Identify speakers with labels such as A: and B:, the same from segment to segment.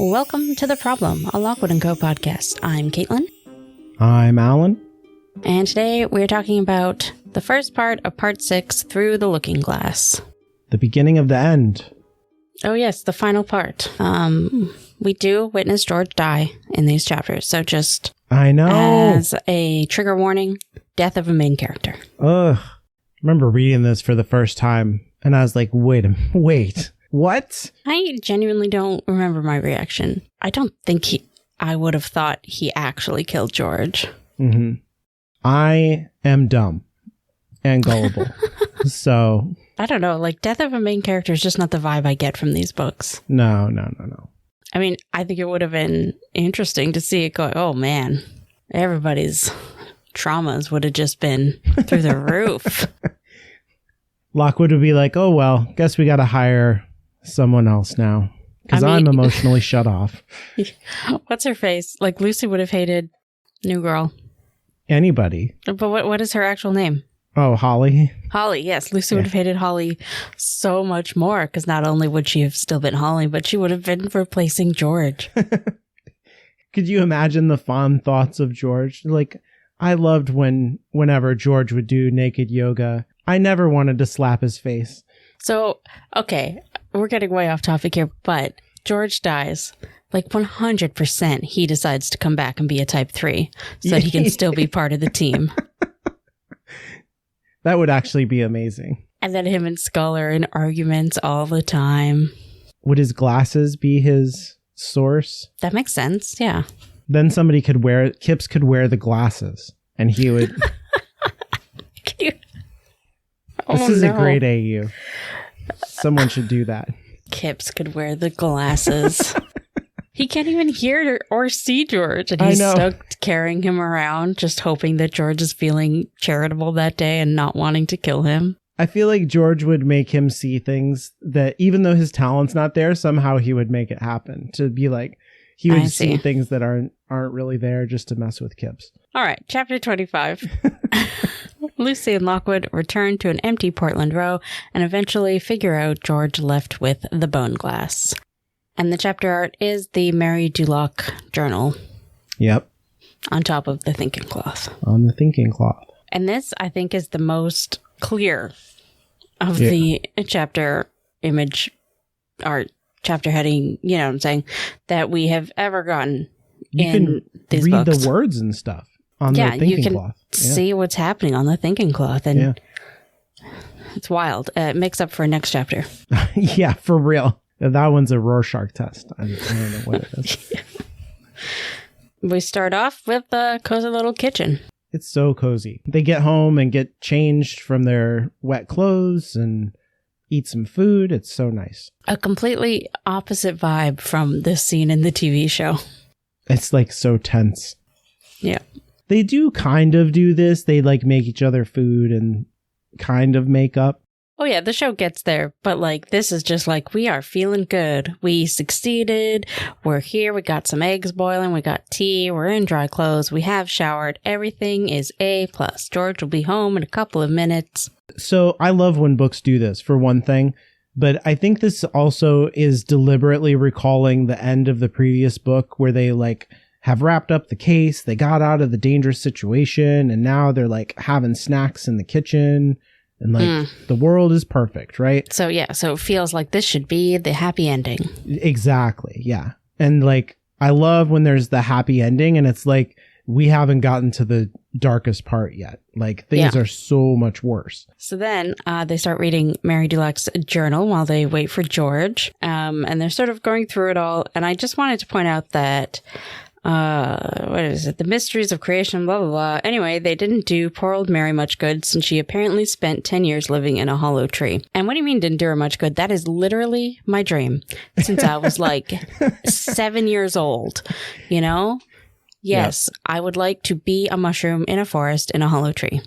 A: Welcome to The Problem, a Lockwood and Co. podcast. I'm Caitlin.
B: I'm Alan.
A: And today we're talking about the first part of part 6, Through the Looking Glass.
B: The beginning of the end.
A: Oh yes, the final part. We do witness George die in these chapters, so just
B: I know.
A: as a trigger warning, death of a main character.
B: Ugh. I remember reading this for the first time, and I was like, wait, what?
A: I genuinely don't remember my reaction. I don't think I would have thought he actually killed George.
B: Mm-hmm. I am dumb and gullible. So
A: I don't know, like death of a main character is just not the vibe I get from these books.
B: No.
A: I mean, I think it would have been interesting to see it go, oh man, everybody's traumas would have just been through the roof.
B: Lockwood would be like, oh, well, guess we got to hire someone else now because I'm emotionally shut off.
A: What's her face? Like Lucy would have hated New Girl.
B: Anybody.
A: But what is her actual name?
B: Oh, Holly.
A: Holly, yes. Lucy would have hated Holly so much more because not only would she have still been Holly, but she would have been replacing George.
B: Could you imagine the fond thoughts of George? Like, I loved whenever George would do naked yoga. I never wanted to slap his face.
A: So, okay, we're getting way off topic here, but George dies. Like 100% he decides to come back and be a type 3 so that he can still be part of the team.
B: That would actually be amazing.
A: And then him and Skull are in arguments all the time.
B: Would his glasses be his source?
A: That makes sense, yeah.
B: Then Kipps could wear the glasses and he would... This is a great AU. Someone should do that.
A: Kipps could wear the glasses. He can't even hear or see George, and he's stuck carrying him around, just hoping that George is feeling charitable that day and not wanting to kill him.
B: I feel like George would make him see things that, even though his talent's not there, somehow he would make it happen. To be like, he would see things that aren't really there just to mess with Kipps.
A: All right, chapter 25. Lucy and Lockwood return to an empty Portland Row and eventually figure out George left with the boneglass. And the chapter art is the Mary Duloc journal.
B: Yep.
A: On top of the thinking cloth.
B: On the thinking cloth.
A: And this, I think, is the most clear of the chapter image art, chapter heading, you know what I'm saying, that we have ever gotten in these books. You can read
B: the words and stuff on the thinking cloth.
A: See what's happening on the thinking cloth. And it's wild. It makes up for next chapter.
B: Yeah, for real. That one's a Rorschach test. I don't know what it is.
A: We start off with the cozy little kitchen.
B: It's so cozy. They get home and get changed from their wet clothes and eat some food. It's so nice. A
A: completely opposite vibe from this scene in the TV show.
B: It's like so tense.
A: Yeah.
B: They do kind of do this. They like make each other food and kind of make up.
A: Oh yeah, the show gets there, but like this is just like we are feeling good. We succeeded. We're here. We got some eggs boiling. We got tea. We're in dry clothes. We have showered. Everything is A+. George will be home in a couple of minutes.
B: So I love when books do this, for one thing, but I think this also is deliberately recalling the end of the previous book where they like have wrapped up the case. They got out of the dangerous situation and now they're like having snacks in the kitchen. And like the world is perfect, right?
A: So yeah, so it feels like this should be the happy ending.
B: Exactly, yeah. And like I love when there's the happy ending and it's like we haven't gotten to the darkest part yet. Like things are so much worse.
A: So then they start reading Mary Duloc's journal while they wait for George. And they're sort of going through it all. And I just wanted to point out that what is it? The mysteries of creation, blah, blah, blah. Anyway, they didn't do poor old Mary much good since she apparently spent 10 years living in a hollow tree. And what do you mean didn't do her much good? That is literally my dream since I was like 7 years old, you know? Yes, I would like to be a mushroom in a forest in a hollow tree.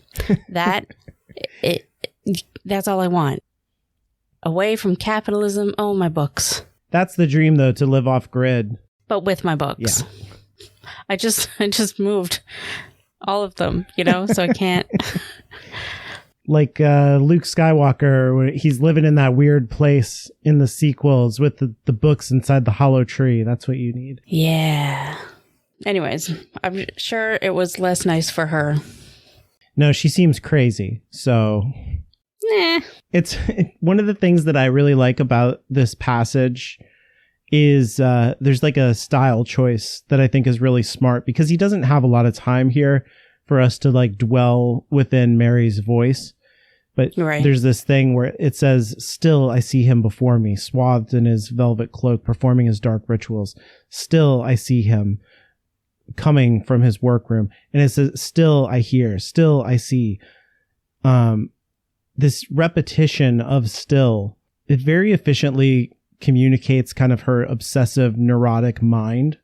A: That's all I want. Away from capitalism. Oh, my books.
B: That's the dream, though, to live off grid.
A: But with my books.
B: Yeah.
A: I just moved all of them, you know, so I can't.
B: Like Luke Skywalker, when he's living in that weird place in the sequels with the books inside the hollow tree. That's what you need.
A: Yeah. Anyways, I'm sure it was less nice for her.
B: No, she seems crazy. So
A: Nah.
B: it's one of the things that I really like about this passage is there's like a style choice that I think is really smart, because he doesn't have a lot of time here for us to like dwell within Mary's voice. But there's this thing where it says, still I see him before me, swathed in his velvet cloak, performing his dark rituals. Still I see him coming from his workroom. And it says, still I hear, still I see. This repetition of still, it very efficiently communicates kind of her obsessive, neurotic mind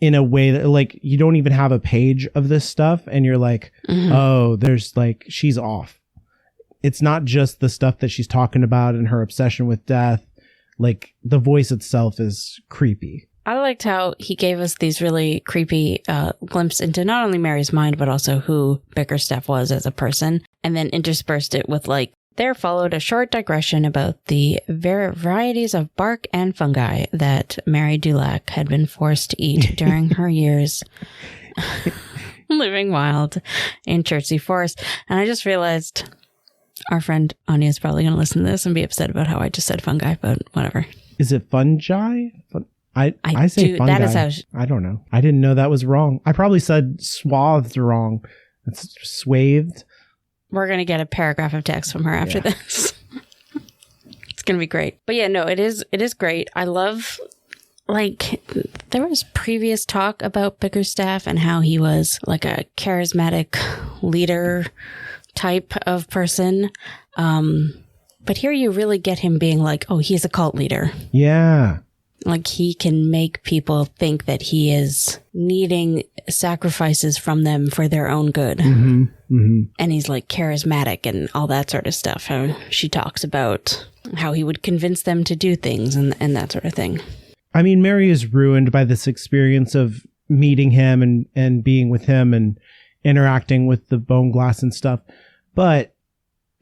B: in a way that, like, you don't even have a page of this stuff and you're like, oh, there's like, she's off. It's not just the stuff that she's talking about and her obsession with death. Like, the voice itself is creepy.
A: I liked how he gave us these really creepy glimpses into not only Mary's mind, but also who Bickerstaff was as a person, and then interspersed it with, like, there followed a short digression about the varieties of bark and fungi that Mary Dulac had been forced to eat during her years living wild in Chertsey Forest. And I just realized our friend Anya is probably going to listen to this and be upset about how I just said fungi, but whatever.
B: Is it fungi? I say fungi.
A: That is how
B: I don't know. I didn't know that was wrong. I probably said swathed wrong. It's swathed.
A: We're going to get a paragraph of text from her after this. It's going to be great. But yeah, no, it is great. I love, like, there was previous talk about Bickerstaff and how he was like a charismatic leader type of person. But here you really get him being like, oh, he's a cult leader.
B: Yeah.
A: Like, he can make people think that he is needing sacrifices from them for their own good.
B: Mm-hmm. Mm-hmm.
A: And he's like charismatic and all that sort of stuff. How she talks about how he would convince them to do things and that sort of thing.
B: I mean, Mary is ruined by this experience of meeting him and being with him and interacting with the boneglass and stuff. But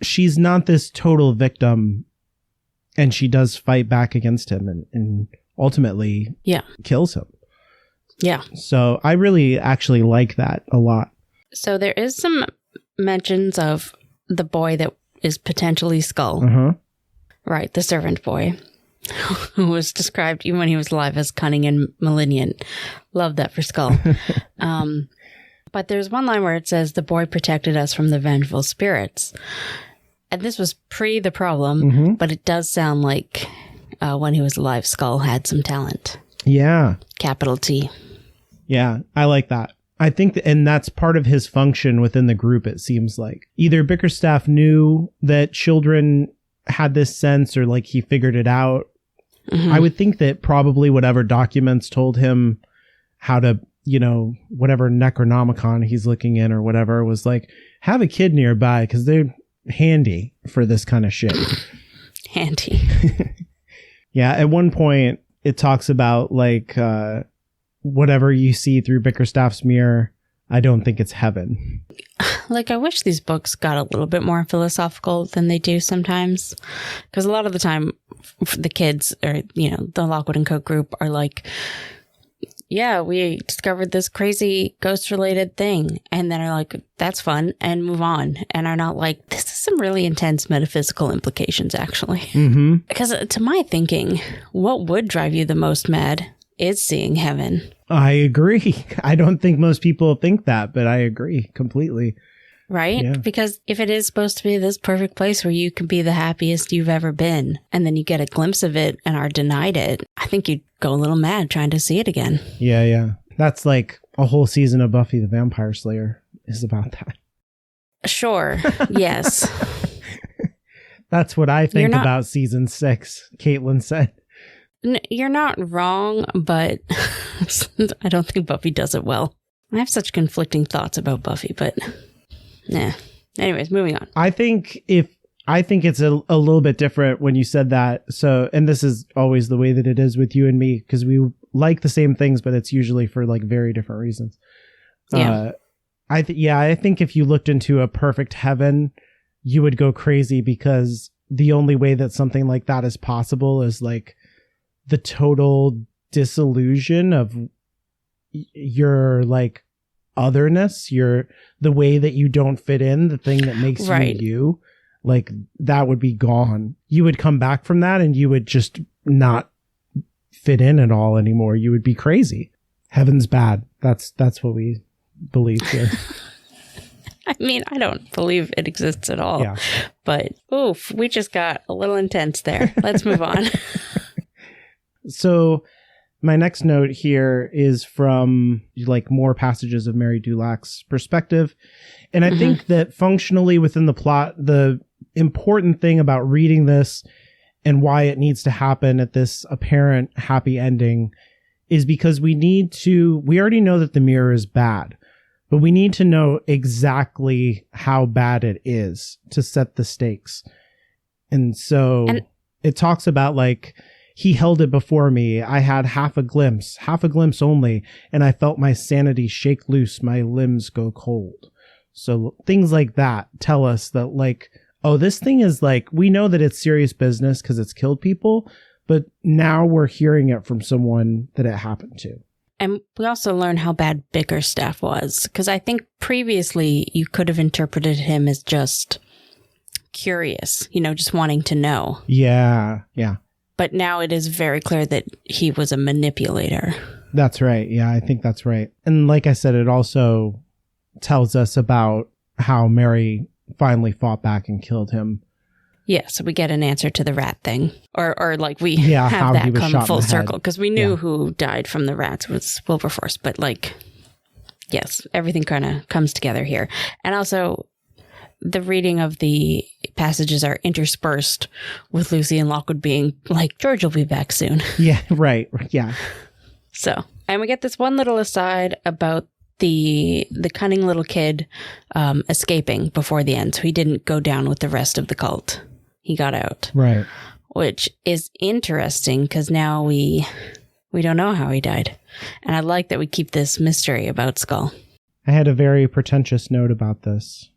B: she's not this total victim. And she does fight back against him and ultimately kills him.
A: Yeah.
B: So I really actually like that a lot.
A: So there is some mentions of the boy that is potentially Skull.
B: Uh-huh.
A: Right, the servant boy, who was described even when he was alive as cunning and malignant. Love that for Skull. But there's one line where it says, the boy protected us from the vengeful spirits. And this was pre the problem, but it does sound like when he was alive, Skull had some talent.
B: Yeah.
A: Capital T.
B: Yeah, I like that. I think, and that's part of his function within the group, it seems like. Either Bickerstaff knew that children had this sense or like he figured it out. Mm-hmm. I would think that probably whatever documents told him how to, you know, whatever Necronomicon he's looking in or whatever was like, have a kid nearby because they're handy for this kind of shit.
A: Handy.
B: Yeah, at one point it talks about like whatever you see through Bickerstaff's mirror, I don't think it's heaven.
A: Like, I wish these books got a little bit more philosophical than they do sometimes. Because a lot of the time, the kids, or, you know, the Lockwood and Co. group are like, yeah, we discovered this crazy ghost-related thing. And then are like, that's fun, and move on. And are not like, this is some really intense metaphysical implications, actually. Mm-hmm. Because to my thinking, what would drive you the most mad is seeing heaven.
B: I agree. I don't think most people think that, but I agree completely.
A: Right? Yeah. Because if it is supposed to be this perfect place where you can be the happiest you've ever been, and then you get a glimpse of it and are denied it, I think you'd go a little mad trying to see it again.
B: Yeah, yeah. That's like a whole season of Buffy the Vampire Slayer is about that.
A: Sure. Yes.
B: That's what I think about season 6, Caitlin said.
A: You're not wrong, but I don't think Buffy does it well. I have such conflicting thoughts about Buffy, but nah. Anyways, moving on.
B: I think it's a little bit different when you said that. So, and this is always the way that it is with you and me, because we like the same things, but it's usually for like very different reasons. Yeah. I think if you looked into a perfect heaven, you would go crazy because the only way that something like that is possible is like the total disillusion of your like otherness, the way that you don't fit in, the thing that makes you, like that would be gone. You would come back from that and you would just not fit in at all anymore. You would be crazy. Heaven's bad. That's what we believe here.
A: I mean, I don't believe it exists at all. Yeah. But oof, we just got a little intense there. Let's move on.
B: So my next note here is from like more passages of Mary Dulac's perspective. And I think that functionally within the plot, the important thing about reading this and why it needs to happen at this apparent happy ending is because we already know that the mirror is bad, but we need to know exactly how bad it is to set the stakes. And so it talks about like, he held it before me. I had half a glimpse only, and I felt my sanity shake loose, my limbs go cold. So things like that tell us that like, oh, this thing is like, we know that it's serious business because it's killed people, but now we're hearing it from someone that it happened to.
A: And we also learn how bad Bickerstaff was, because I think previously you could have interpreted him as just curious, just wanting to know.
B: Yeah, yeah.
A: But now it is very clear that he was a manipulator.
B: That's right. Yeah, I think that's right. And like I said, it also tells us about how Mary finally fought back and killed him.
A: Yeah, so we get an answer to the rat thing. Or like we have that come full circle. Because we knew who died from the rats was Wilberforce. But like, yes, everything kind of comes together here. And also, the reading of the passages are interspersed with Lucy and Lockwood being like, George will be back soon.
B: Yeah, right. Yeah.
A: So, and we get this one little aside about the cunning little kid escaping before the end. So he didn't go down with the rest of the cult. He got out.
B: Right.
A: Which is interesting because now we don't know how he died. And I like that we keep this mystery about Skull.
B: I had a very pretentious note about this.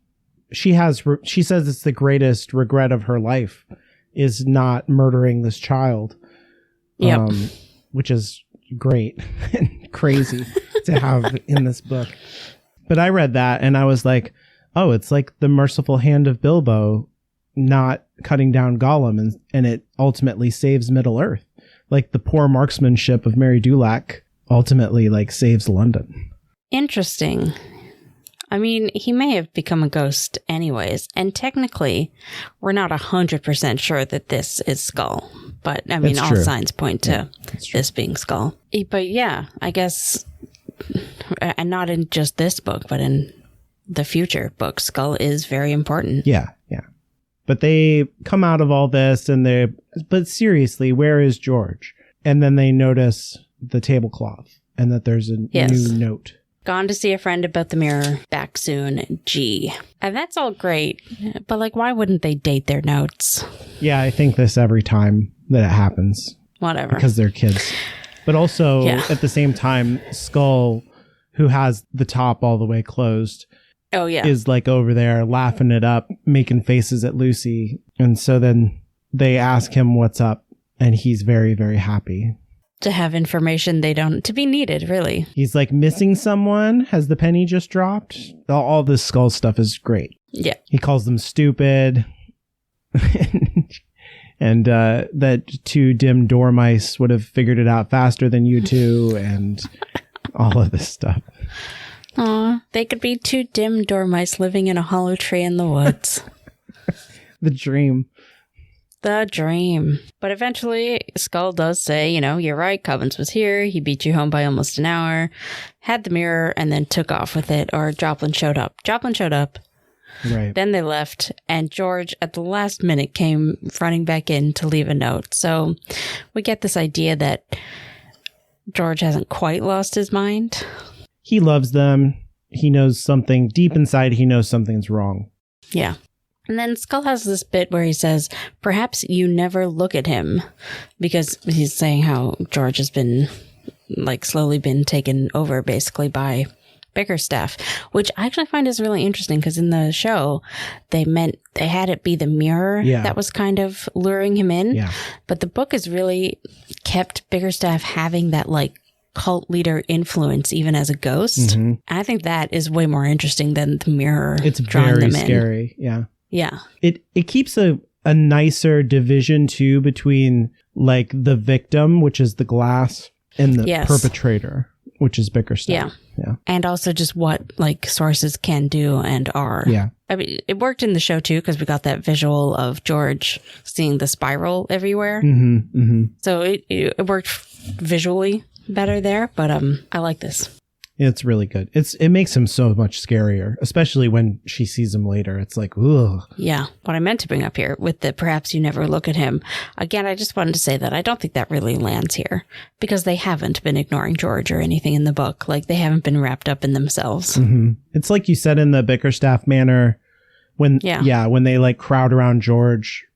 B: She says it's the greatest regret of her life is not murdering this child.
A: Yep.
B: Which is great and crazy to have in this book. But I read that and I was like, oh, it's like the merciful hand of Bilbo not cutting down Gollum, and it ultimately saves Middle-earth. Like the poor marksmanship of Mary Dulac ultimately like saves London.
A: Interesting. I mean, he may have become a ghost anyways, and technically, we're not 100% sure that this is Skull. But, I mean, all signs point to this being Skull. But yeah, I guess, and not in just this book, but in the future book, Skull is very important.
B: Yeah, yeah. But they come out of all this, but seriously, where is George? And then they notice the tablecloth, and that there's a new note.
A: Gone to see a friend about the mirror, back soon, G. And that's all great, but like, why wouldn't they date their notes?
B: Yeah, I think this every time that it happens.
A: Whatever.
B: Because they're kids. But also, at the same time, Skull, who has the top all the way closed, is like over there laughing it up, making faces at Lucy. And so then they ask him what's up, and he's very, very happy.
A: To have information to be needed, really.
B: He's like, missing someone? Has the penny just dropped? All this Skull stuff is great.
A: Yeah.
B: He calls them stupid. And that two dim dormice would have figured it out faster than you two, and all of this stuff.
A: Aw, they could be two dim dormice living in a hollow tree in the woods.
B: The dream.
A: The dream. But eventually, Skull does say, you're right, Cobbins was here. He beat you home by almost an hour, had the mirror, and then took off with it. Or Joplin showed up.
B: Right.
A: Then they left, and George, at the last minute, came running back in to leave a note. So we get this idea that George hasn't quite lost his mind.
B: He loves them. He knows something. Deep inside, he knows something's wrong.
A: Yeah. And then Skull has this bit where he says, perhaps you never look at him, because he's saying how George has been, slowly been taken over, basically, by Bickerstaff, which I actually find is really interesting because in the show, they had it be the mirror that was kind of luring him in.
B: Yeah.
A: But the book has really kept Bickerstaff having that like cult leader influence even as a ghost.
B: Mm-hmm.
A: And I think that is way more interesting than the mirror.
B: It's
A: drawing
B: very
A: them in.
B: scary. Yeah.
A: Yeah.
B: It keeps a nicer division too between like the victim, which is the glass, and the perpetrator, which is Bickerstaff. Yeah.
A: And also just what like sources can do and are.
B: Yeah.
A: I mean, it worked in the show too because we got that visual of George seeing the spiral everywhere.
B: Mm-hmm, mm-hmm.
A: So it worked visually better there, but I like this.
B: It's really good. It makes him so much scarier, especially when she sees him later. It's like, ugh.
A: Yeah. What I meant to bring up here with the perhaps you never look at him. Again, I just wanted to say that I don't think that really lands here because they haven't been ignoring George or anything in the book. Like they haven't been wrapped up in themselves.
B: Mm-hmm. It's like you said in the Bickerstaff manor when they like crowd around George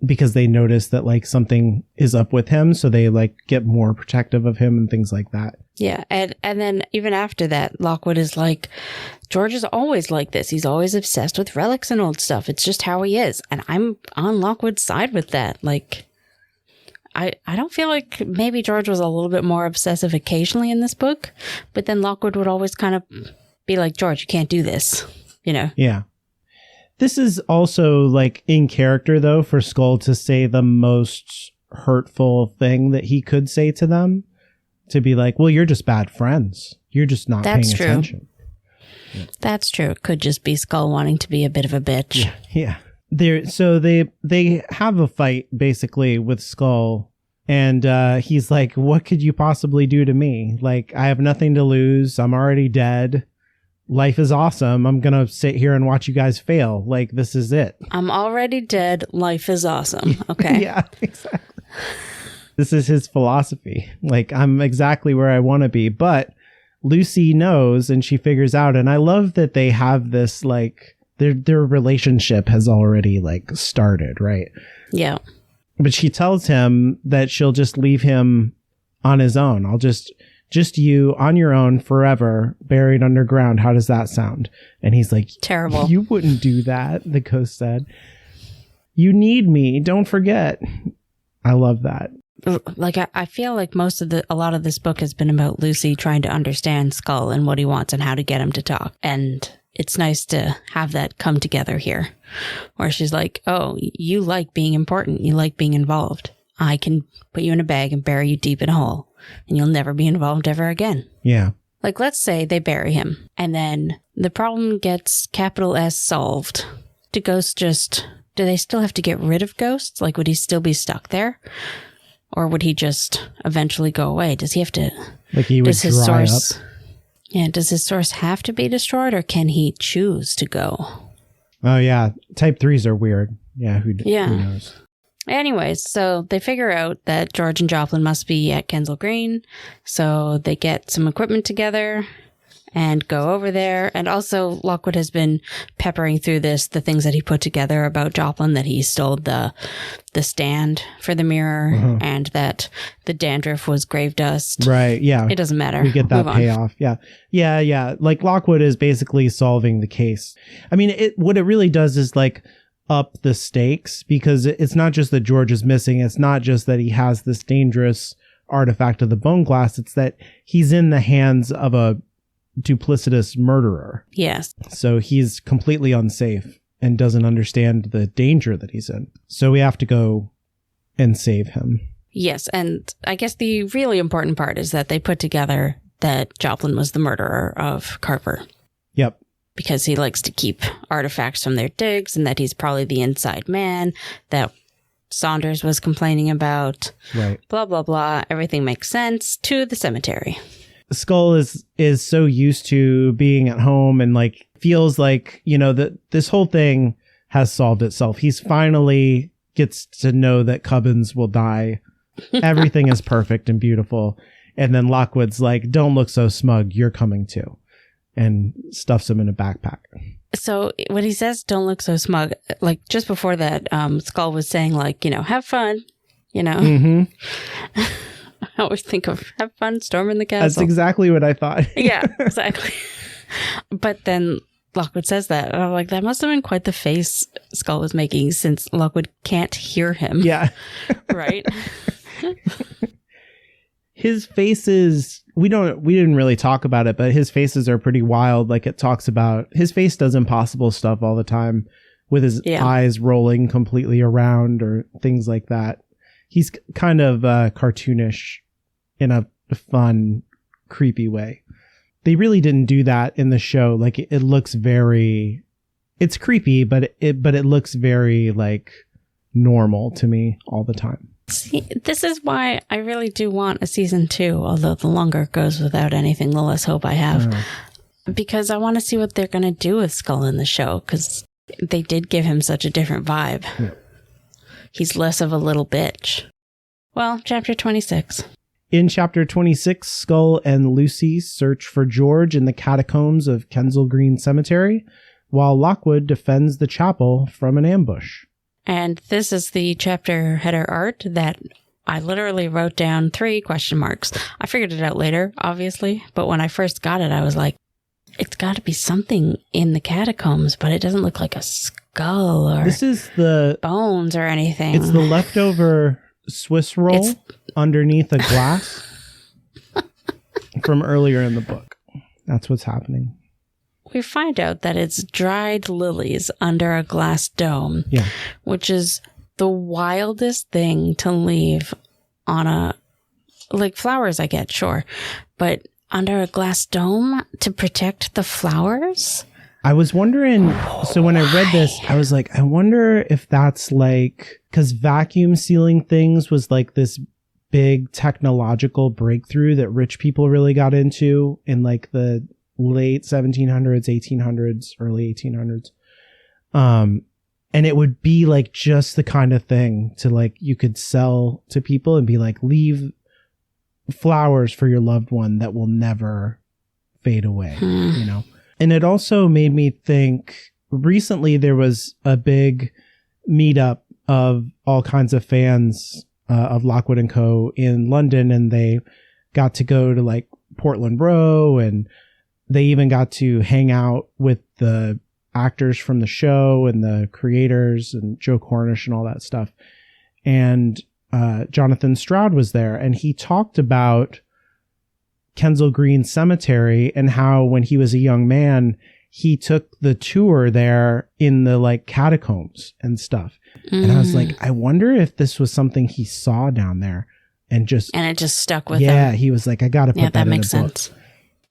B: because they notice that like something is up with him. So they like get more protective of him and things like that.
A: Yeah. And then even after that, Lockwood is like, George is always like this. He's always obsessed with relics and old stuff. It's just how he is. And I'm on Lockwood's side with that. Like, I don't feel like maybe George was a little bit more obsessive occasionally in this book, but then Lockwood would always kind of be like, George, you can't do this, you know?
B: Yeah. This is also like in character though for Skull to say the most hurtful thing that he could say to them. To be like, well, you're just bad friends. You're just not paying attention.
A: Yeah. That's true. It could just be Skull wanting to be a bit of a bitch.
B: Yeah. So they have a fight basically with Skull, and he's like, what could you possibly do to me? Like, I have nothing to lose. I'm already dead. Life is awesome. I'm going to sit here and watch you guys fail. Like, this is it.
A: I'm already dead. Life is awesome. Okay.
B: Yeah, exactly. This is his philosophy. Like, I'm exactly where I want to be. But Lucy knows and she figures out. And I love that they have this, like, their relationship has already, like, started, right?
A: Yeah.
B: But she tells him that she'll just leave him on his own. I'll just you on your own forever, buried underground. How does that sound? And he's like,
A: terrible.
B: You wouldn't do that, the ghost said. You need me. Don't forget. I love that.
A: Like, I feel like a lot of this book has been about Lucy trying to understand Skull and what he wants and how to get him to talk. And it's nice to have that come together here where she's like, oh, you like being important. You like being involved. I can put you in a bag and bury you deep in a hole and you'll never be involved ever again.
B: Yeah.
A: Like, let's say they bury him and then the problem gets capital S solved. Do they still have to get rid of ghosts? Like, would he still be stuck there? Or would he just eventually go away? Does he have to...
B: Like he would dry up?
A: Yeah, does his source have to be destroyed or can he choose to go?
B: Oh, yeah. Type 3s are weird. Yeah, who knows?
A: Anyways, so they figure out that George and Joplin must be at Kensal Green. So they get some equipment together and go over there. And also Lockwood has been peppering through the things that he put together about Joplin, that he stole the stand for the mirror and that the dandruff was grave dust.
B: Right. Yeah.
A: It doesn't matter.
B: We get that payoff. Yeah. Yeah. Yeah. Like Lockwood is basically solving the case. I mean, what it really does is like up the stakes because it's not just that George is missing. It's not just that he has this dangerous artifact of the boneglass. It's that he's in the hands of a duplicitous murderer.
A: Yes.
B: So he's completely unsafe and doesn't understand the danger that he's in. So we have to go and save him.
A: Yes. And I guess the really important part is that they put together that Joplin was the murderer of Carver.
B: Yep.
A: Because he likes to keep artifacts from their digs and that he's probably the inside man that Saunders was complaining about.
B: Right.
A: Blah, blah, blah. Everything makes sense to the cemetery.
B: Skull is so used to being at home and like feels like, you know, that this whole thing has solved itself. He's finally gets to know that Cubbins will die. Everything is perfect and beautiful. And then Lockwood's like, don't look so smug. You're coming too. And stuffs him in a backpack.
A: So when he says, don't look so smug, like just before that, Skull was saying like, you know, have fun, you know. Mm-hmm. I always think of have fun storming the castle.
B: That's exactly what I thought.
A: Yeah, exactly. But then Lockwood says that, and I'm like, that must have been quite the face Skull was making, since Lockwood can't hear him.
B: Yeah.
A: Right?
B: His faces, we didn't really talk about it, but his faces are pretty wild. Like, it talks about, his face does impossible stuff all the time with his eyes rolling completely around or things like that. He's kind of cartoonish in a fun, creepy way. They really didn't do that in the show. Like, it looks very, it's creepy, but it looks very like normal to me all the time.
A: See, this is why I really do want a season 2, although the longer it goes without anything, the less hope I have. Because I want to see what they're going to do with Skull in the show, because they did give him such a different vibe. Yeah. He's less of a little bitch. Well, chapter 26.
B: In chapter 26, Skull and Lucy search for George in the catacombs of Kensal Green Cemetery, while Lockwood defends the chapel from an ambush.
A: And this is the chapter header art that I literally wrote down 3 question marks. I figured it out later, obviously, but when I first got it, I was like, it's got to be something in the catacombs, but it doesn't look like a skull or
B: this is the
A: bones or anything.
B: It's the leftover Swiss roll underneath a glass from earlier in the book. That's what's happening.
A: We find out that it's dried lilies under a glass dome, which is the wildest thing to leave on a, like, flowers I get, sure, but under a glass dome to protect the flowers?
B: I was wondering, so when I read this, I was like, I wonder if that's like, because vacuum sealing things was like this big technological breakthrough that rich people really got into in like the late 1700s, 1800s, early 1800s. And it would be like just the kind of thing to like, you could sell to people and be like, leave flowers for your loved one that will never fade away, you know? And it also made me think, recently there was a big meetup of all kinds of fans of Lockwood and Co. in London, and they got to go to like Portland Row, and they even got to hang out with the actors from the show and the creators and Joe Cornish and all that stuff. And Jonathan Stroud was there, and he talked about Kensal Green Cemetery and how when he was a young man, he took the tour there in the like catacombs and stuff. And I was like, I wonder if this was something he saw down there and it just stuck with him. Yeah, he was like, I got to put that in
A: makes
B: the book.
A: sense.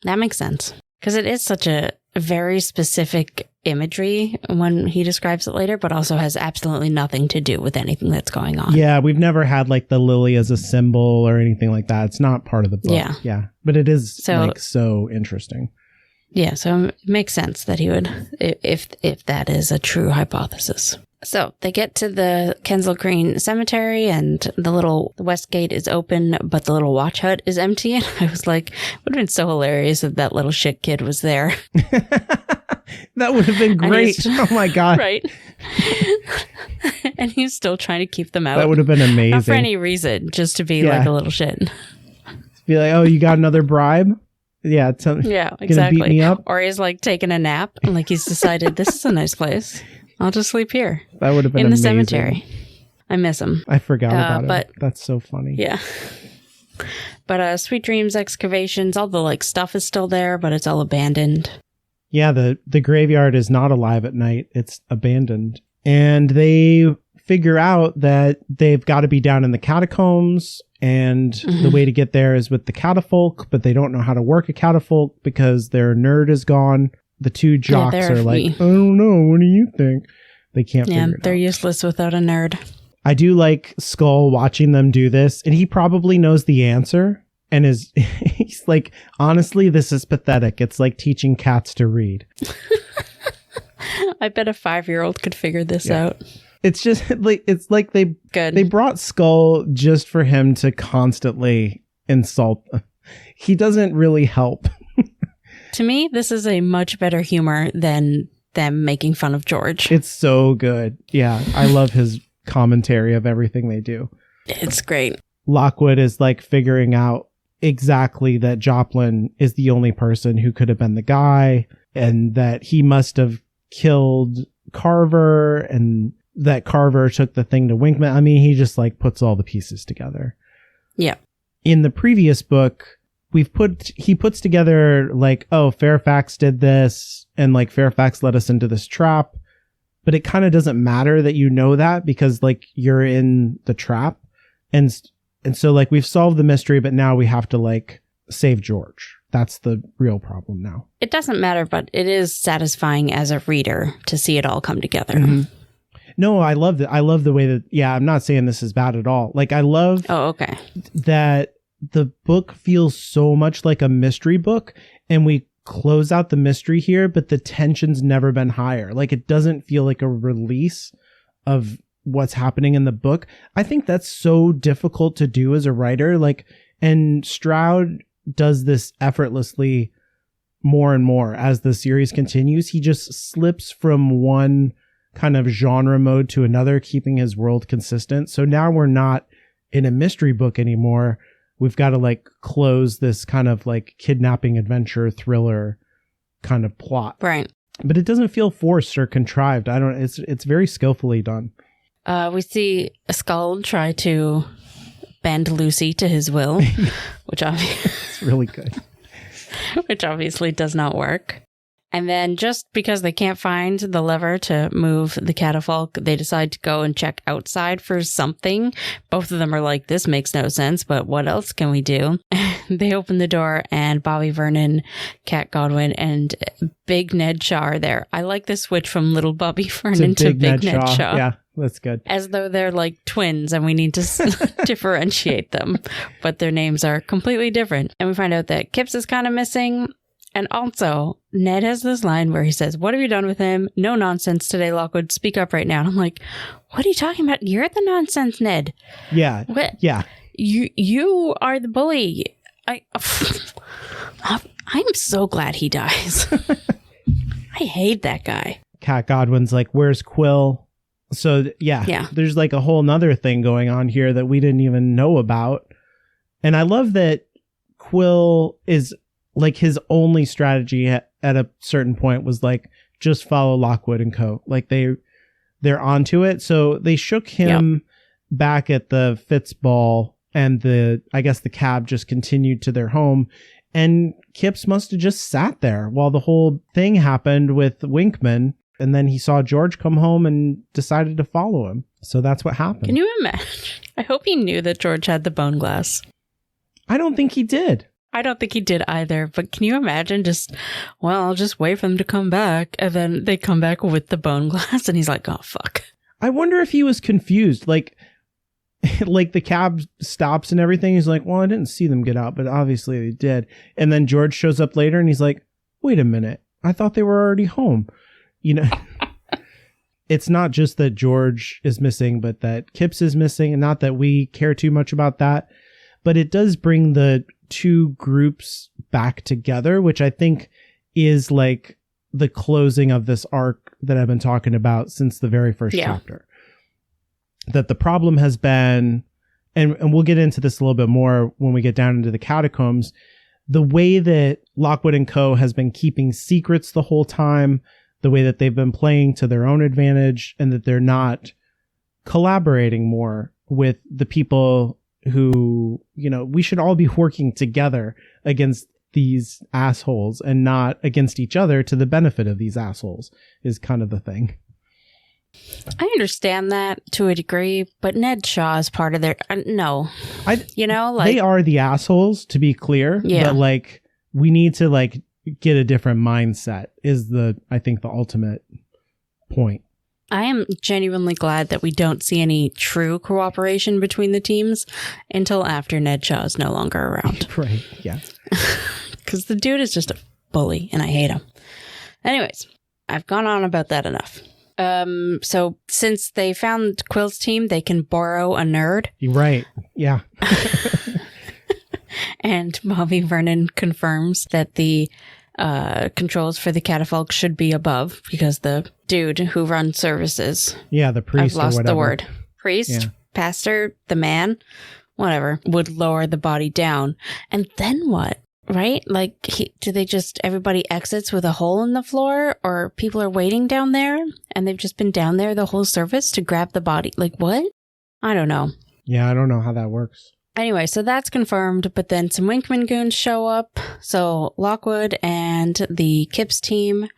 A: That makes sense. Because it is such a very specific imagery when he describes it later, but also has absolutely nothing to do with anything that's going on.
B: Yeah, we've never had like the lily as a symbol or anything like that. It's not part of the book. Yeah. But it is so interesting.
A: Yeah, so it makes sense that he would, if that is a true hypothesis. So they get to the Kensal Green Cemetery, and the west gate is open, but the little watch hut is empty. And I was like, it would have been so hilarious if that little shit kid was there.
B: That would have been great. Oh my God.
A: Right. And he's still trying to keep them out.
B: That would have been amazing.
A: Not for any reason, just to be like a little shit.
B: Be like, oh, you got another bribe? Yeah.
A: Exactly.
B: Beat me up?
A: Or he's like taking a nap, and like he's decided this is a nice place. I'll just sleep here.
B: That would have been
A: in
B: amazing.
A: the cemetery. I miss him.
B: I forgot about him. That's so funny.
A: Yeah. But Sweet Dreams excavations, all the like stuff is still there, but it's all abandoned.
B: Yeah, the graveyard is not alive at night. It's abandoned. And they figure out that they've got to be down in the catacombs, and the way to get there is with the catafalque, but they don't know how to work a catafalque because their nerd is gone. The 2 jocks are like, I don't know. What do you think? They can't figure it out.
A: They're useless without a nerd.
B: I do like Skull watching them do this, and he probably knows the answer and he's like, honestly, this is pathetic. It's like teaching cats to read.
A: I bet a 5-year-old could figure this out.
B: It's just like, it's like they brought Skull just for him to constantly insult them. He doesn't really help.
A: To me, this is a much better humor than them making fun of George.
B: It's so good. Yeah, I love his commentary of everything they do.
A: It's great.
B: Lockwood is like figuring out exactly that Joplin is the only person who could have been the guy, and that he must have killed Carver, and that Carver took the thing to Winkman. I mean, he just like puts all the pieces together.
A: Yeah.
B: In the previous book, he puts together like, oh, Fairfax did this, and like Fairfax led us into this trap, but it kind of doesn't matter that you know that, because like you're in the trap, and so like we've solved the mystery, but now we have to like save George. That's the real problem now.
A: It doesn't matter, but it is satisfying as a reader to see it all come together.
B: Mm-hmm. No, I love it. I love the way that, yeah, I'm not saying this is bad at all. Like, I love that the book feels so much like a mystery book, and we close out the mystery here, but the tension's never been higher. Like, it doesn't feel like a release of what's happening in the book. I think that's so difficult to do as a writer. Like, and Stroud does this effortlessly more and more as the series continues. He just slips from one kind of genre mode to another, keeping his world consistent. So now we're not in a mystery book anymore. We've got to like close this kind of like kidnapping adventure thriller kind of plot.
A: Right.
B: But it doesn't feel forced or contrived. It's very skillfully done.
A: We see a Skull try to bend Lucy to his will, which obviously
B: it's really good.
A: Which obviously does not work. And then just because they can't find the lever to move the catafalque, they decide to go and check outside for something. Both of them are like, this makes no sense, but what else can we do? They open the door and Bobby Vernon, Kat Godwin, and Big Ned Shaw are there. I like the switch from little Bobby Vernon to Big Ned Shaw.
B: Yeah, that's good.
A: As though they're like twins and we need to differentiate them. But their names are completely different. And we find out that Kipps is kind of missing. And also, Ned has this line where he says, what have you done with him? No nonsense today, Lockwood. Speak up right now. And I'm like, what are you talking about? You're the nonsense, Ned.
B: Yeah.
A: What?
B: Yeah.
A: You are the bully. I'm so glad he dies. I hate that guy.
B: Kat Godwin's like, where's Quill? So, yeah, there's like a whole nother thing going on here that we didn't even know about. And I love that Quill is like his only strategy at a certain point was like, just follow Lockwood and Co. Like they're onto it. So they shook him back at the Fitz ball, and I guess the cab just continued to their home. And Kipps must have just sat there while the whole thing happened with Winkman. And then he saw George come home and decided to follow him. So that's what happened.
A: Can you imagine? I hope he knew that George had the bone glass.
B: I don't think he did.
A: I don't think he did either, but can you imagine I'll just wait for them to come back, and then they come back with the bone glass, and he's like, oh, fuck.
B: I wonder if he was confused. Like the cab stops and everything. He's like, well, I didn't see them get out, but obviously they did. And then George shows up later, and he's like, wait a minute. I thought they were already home. You know, it's not just that George is missing, but that Kipps is missing, and not that we care too much about that. But it does bring the two groups back together, which I think is like the closing of this arc that I've been talking about since the very first chapter. That the problem has been, and we'll get into this a little bit more when we get down into the catacombs, the way that Lockwood and Co. has been keeping secrets the whole time, the way that they've been playing to their own advantage, and that they're not collaborating more with the people who, you know, we should all be working together against these assholes and not against each other to the benefit of these assholes is kind of the thing.
A: I understand that to a degree, but Ned Shaw is part of their, they are the assholes, to be clear. Yeah. But like, we need to like get a different mindset is I think the ultimate point. I am genuinely glad that we don't see any true cooperation between the teams until after Ned Shaw is no longer around.
B: Right, yeah.
A: Because the dude is just a bully, and I hate him. Anyways, I've gone on about that enough. So since they found Quill's team, they can borrow a nerd.
B: Right, yeah.
A: And Bobby Vernon confirms that the controls for the catafalque should be above, because the dude who runs services,
B: the priest,
A: I've lost
B: or
A: the word, priest, pastor, the man, whatever, would lower the body down. And then what? Right? Like, do they just, everybody exits with a hole in the floor, or people are waiting down there and they've just been down there the whole service to grab the body? Like, what? I don't know.
B: Yeah, I don't know how that works.
A: Anyway, so that's confirmed, but then some Winkman goons show up. So Lockwood and the Kipps team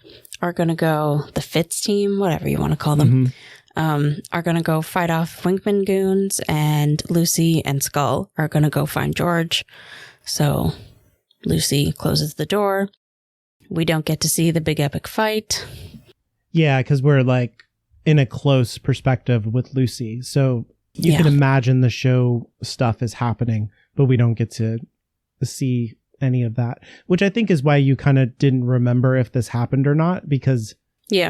A: are going to go, the Fitz team, whatever you want to call them, are going to go fight off Winkman goons, and Lucy and Skull are going to go find George. So Lucy closes the door. We don't get to see the big epic fight. Yeah,
B: because we're like in a close perspective with Lucy. So you can imagine the show stuff is happening, but we don't get to see any of that, which I think is why you kind of didn't remember if this happened or not, because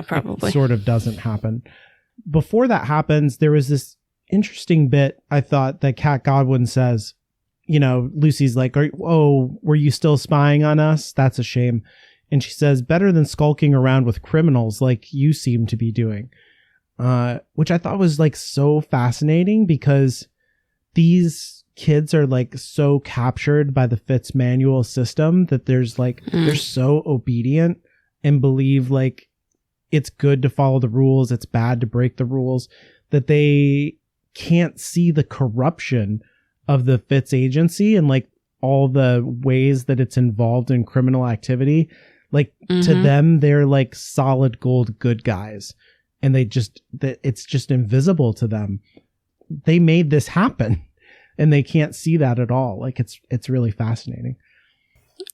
A: probably
B: it sort of doesn't happen. Before that happens, there was this interesting bit, I thought, that Kat Godwin says. You know, Lucy's like, oh, were you still spying on us? That's a shame. And she says, better than skulking around with criminals like you seem to be doing. Which I thought was like so fascinating, because these kids are like so captured by the Fitz manual system that there's like, they're so obedient and believe like it's good to follow the rules, it's bad to break the rules, that they can't see the corruption of the Fitz agency and like all the ways that it's involved in criminal activity. Like to them, they're like solid gold good guys, and it's just invisible to them. They made this happen and they can't see that at all. Like it's really fascinating.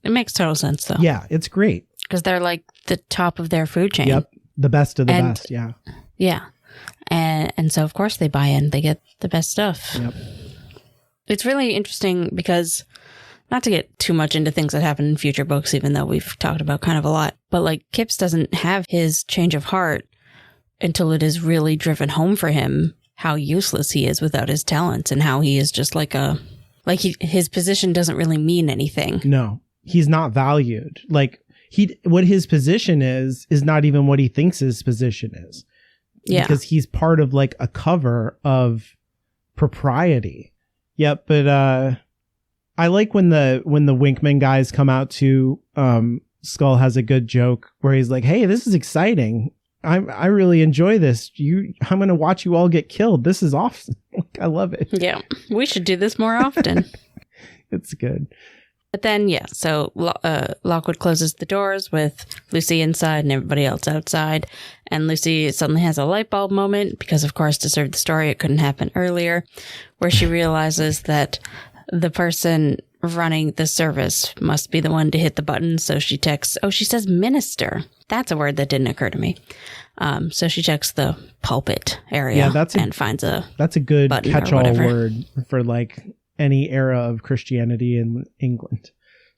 A: It makes total sense though.
B: Yeah, it's great.
A: Because they're like the top of their food chain.
B: Yep. The best of the best. Yeah.
A: Yeah. And so of course they buy in, they get the best stuff.
B: Yep.
A: It's really interesting because, not to get too much into things that happen in future books, even though we've talked about kind of a lot, but like Kipps doesn't have his change of heart until it is really driven home for him how useless he is without his talents, and how he is just like his position doesn't really mean anything.
B: No, he's not valued. Like what his position is not even what he thinks his position is. Yeah. Because he's part of like a cover of propriety. Yep, but I like when the Winkman guys come out too. Skull has a good joke where he's like, "Hey, this is exciting. I really enjoy this. I'm going to watch you all get killed. This is awesome. I love it."
A: Yeah, we should do this more often.
B: It's good.
A: But then, so Lockwood closes the doors with Lucy inside and everybody else outside. And Lucy suddenly has a light bulb moment because, of course, to serve the story, it couldn't happen earlier, where she realizes that the person running the service must be the one to hit the button. So she texts, she says minister. That's a word that didn't occur to me. So she checks the pulpit area and finds
B: that's a good catch-all word for like any era of Christianity in England.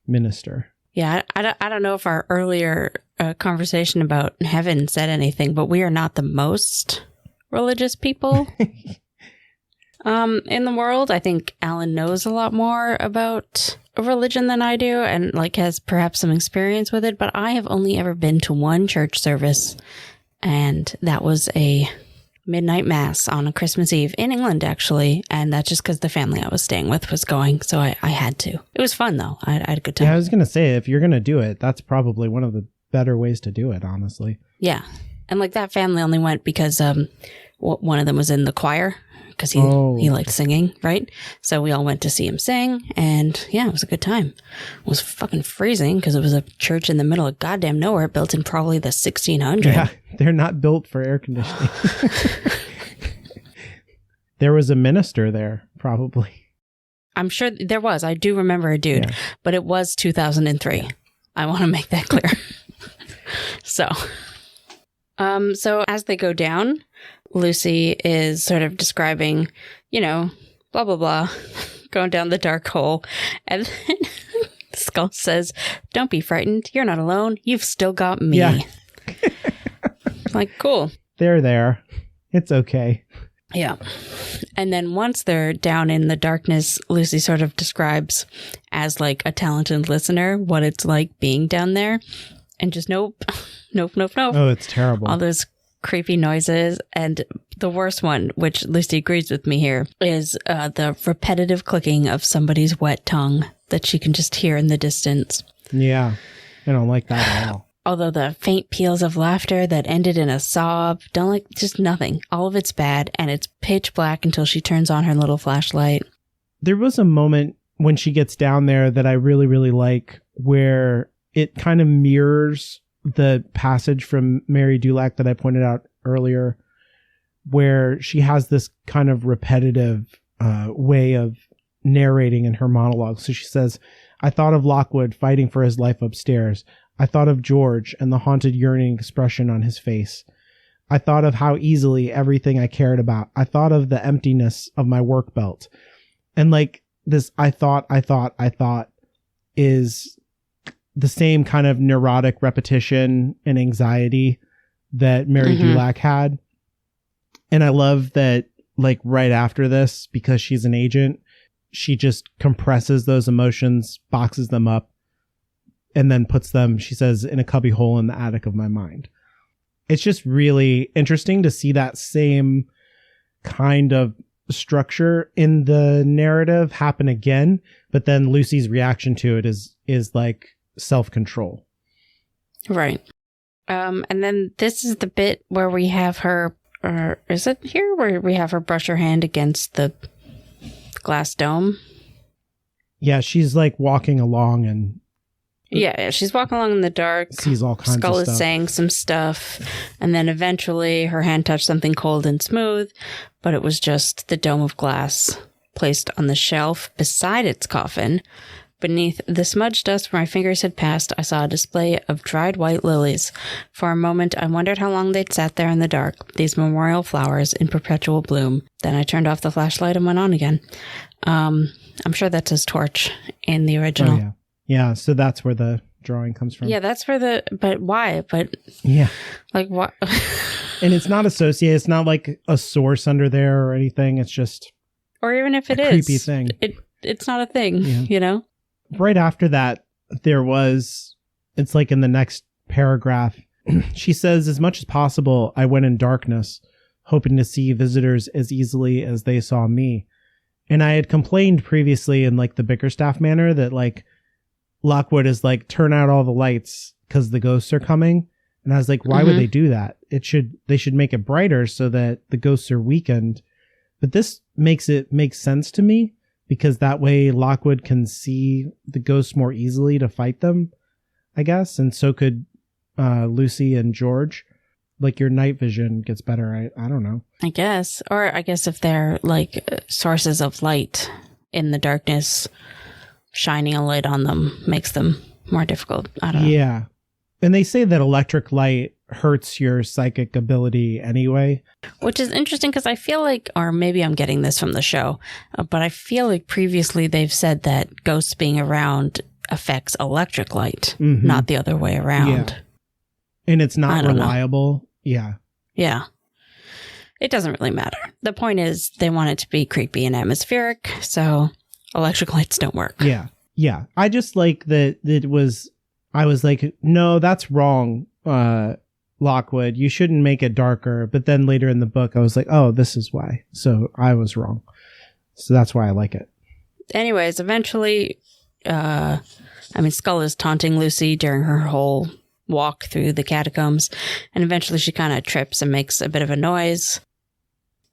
B: Minister.
A: Yeah, I don't know if our earlier conversation about heaven said anything, but we are not the most religious people in the world. I think Alan knows a lot more about religion than I do, and like has perhaps some experience with it, but I have only ever been to one church service, and that was a midnight mass on a Christmas Eve in England, actually. And that's just because the family I was staying with was going. So I had to. It was fun, though. I had a good time.
B: Yeah, I was going to say, if you're going to do it, that's probably one of the better ways to do it, honestly.
A: Yeah. And like that family only went because one of them was in the choir because he liked singing, right? So we all went to see him sing. And yeah, it was a good time. It was fucking freezing because it was a church in the middle of goddamn nowhere built in probably the 1600s.
B: Yeah, they're not built for air conditioning. There was a minister there, probably.
A: I'm sure there was. I do remember a dude, but it was 2003. I want to make that clear. So as they go down, Lucy is sort of describing, blah, blah, blah, going down the dark hole. And then Skull says, "Don't be frightened. You're not alone. You've still got me." Yeah. Like, cool.
B: They're there. It's okay.
A: Yeah. And then once they're down in the darkness, Lucy sort of describes as like a talented listener what it's like being down there. And just nope. Oh,
B: it's terrible.
A: All those creepy noises. And The worst one, which Lucy agrees with me here, is the repetitive clicking of somebody's wet tongue that she can just hear in the distance.
B: Yeah, I don't like that at all.
A: Although the faint peals of laughter that ended in a sob, don't like, just nothing. All of it's bad, and it's pitch black until she turns on her little flashlight.
B: There was a moment when she gets down there that I really, really like, where it kind of mirrors the passage from Mary Dulac that I pointed out earlier, where she has this kind of repetitive way of narrating in her monologue. So she says, I thought of Lockwood fighting for his life upstairs. I thought of George and the haunted yearning expression on his face. I thought of how easily everything I cared about. I thought of the emptiness of my work belt. And like this, I thought is the same kind of neurotic repetition and anxiety that Mary Dulac had. And I love that, like, right after this, because she's an agent, she just compresses those emotions, boxes them up, and then puts them, she says, in a cubby hole in the attic of my mind. It's just really interesting to see that same kind of structure in the narrative happen again, but then Lucy's reaction to it is like self-control.
A: Right. And then this is the bit where we have her, or is it here where we have her brush her hand against the glass dome?
B: Yeah, she's like walking along and
A: yeah, she's walking along in the dark.
B: Sees all kinds
A: Skull
B: of
A: is
B: stuff.
A: saying some stuff, and then eventually her hand touched something cold and smooth, but it was just the dome of glass placed on the shelf beside its coffin. Beneath the smudged dust where my fingers had passed, I saw a display of dried white lilies. For a moment, I wondered how long they'd sat there in the dark, these memorial flowers in perpetual bloom. Then I turned off the flashlight and went on again. I'm sure that's his torch in the original.
B: Oh, yeah. Yeah, so that's where the drawing comes from.
A: Yeah, that's where but why? But
B: yeah,
A: like what?
B: And it's not associated. It's not like a source under there or anything. It's just,
A: or even if it is
B: creepy thing.
A: It's not a thing.
B: Yeah.
A: You know.
B: Right after that, it's like in the next paragraph, she says, as much as possible, I went in darkness, hoping to see visitors as easily as they saw me. And I had complained previously in like the Bickerstaff manner that like Lockwood is like, turn out all the lights because the ghosts are coming. And I was like, why would they do that? They should make it brighter so that the ghosts are weakened. But this makes sense to me, because that way Lockwood can see the ghosts more easily to fight them, I guess. And so could Lucy and George. Like your night vision gets better. I don't know. I guess.
A: Or I guess if they're like sources of light in the darkness, shining a light on them makes them more difficult. I don't know.
B: Yeah. And they say that electric light hurts your psychic ability anyway.
A: Which is interesting because I feel like, or maybe I'm getting this from the show, but I feel like previously they've said that ghosts being around affects electric light, not the other way around.
B: Yeah. And it's not reliable. Yeah.
A: Yeah. It doesn't really matter. The point is they want it to be creepy and atmospheric, so electric lights don't work.
B: Yeah. Yeah. I just like that I was like, no, that's wrong, Lockwood. You shouldn't make it darker. But then later in the book, I was like, oh, this is why. So I was wrong. So that's why I like it. Anyways, eventually,
A: Skull is taunting Lucy during her whole walk through the catacombs. And eventually she kind of trips and makes a bit of a noise.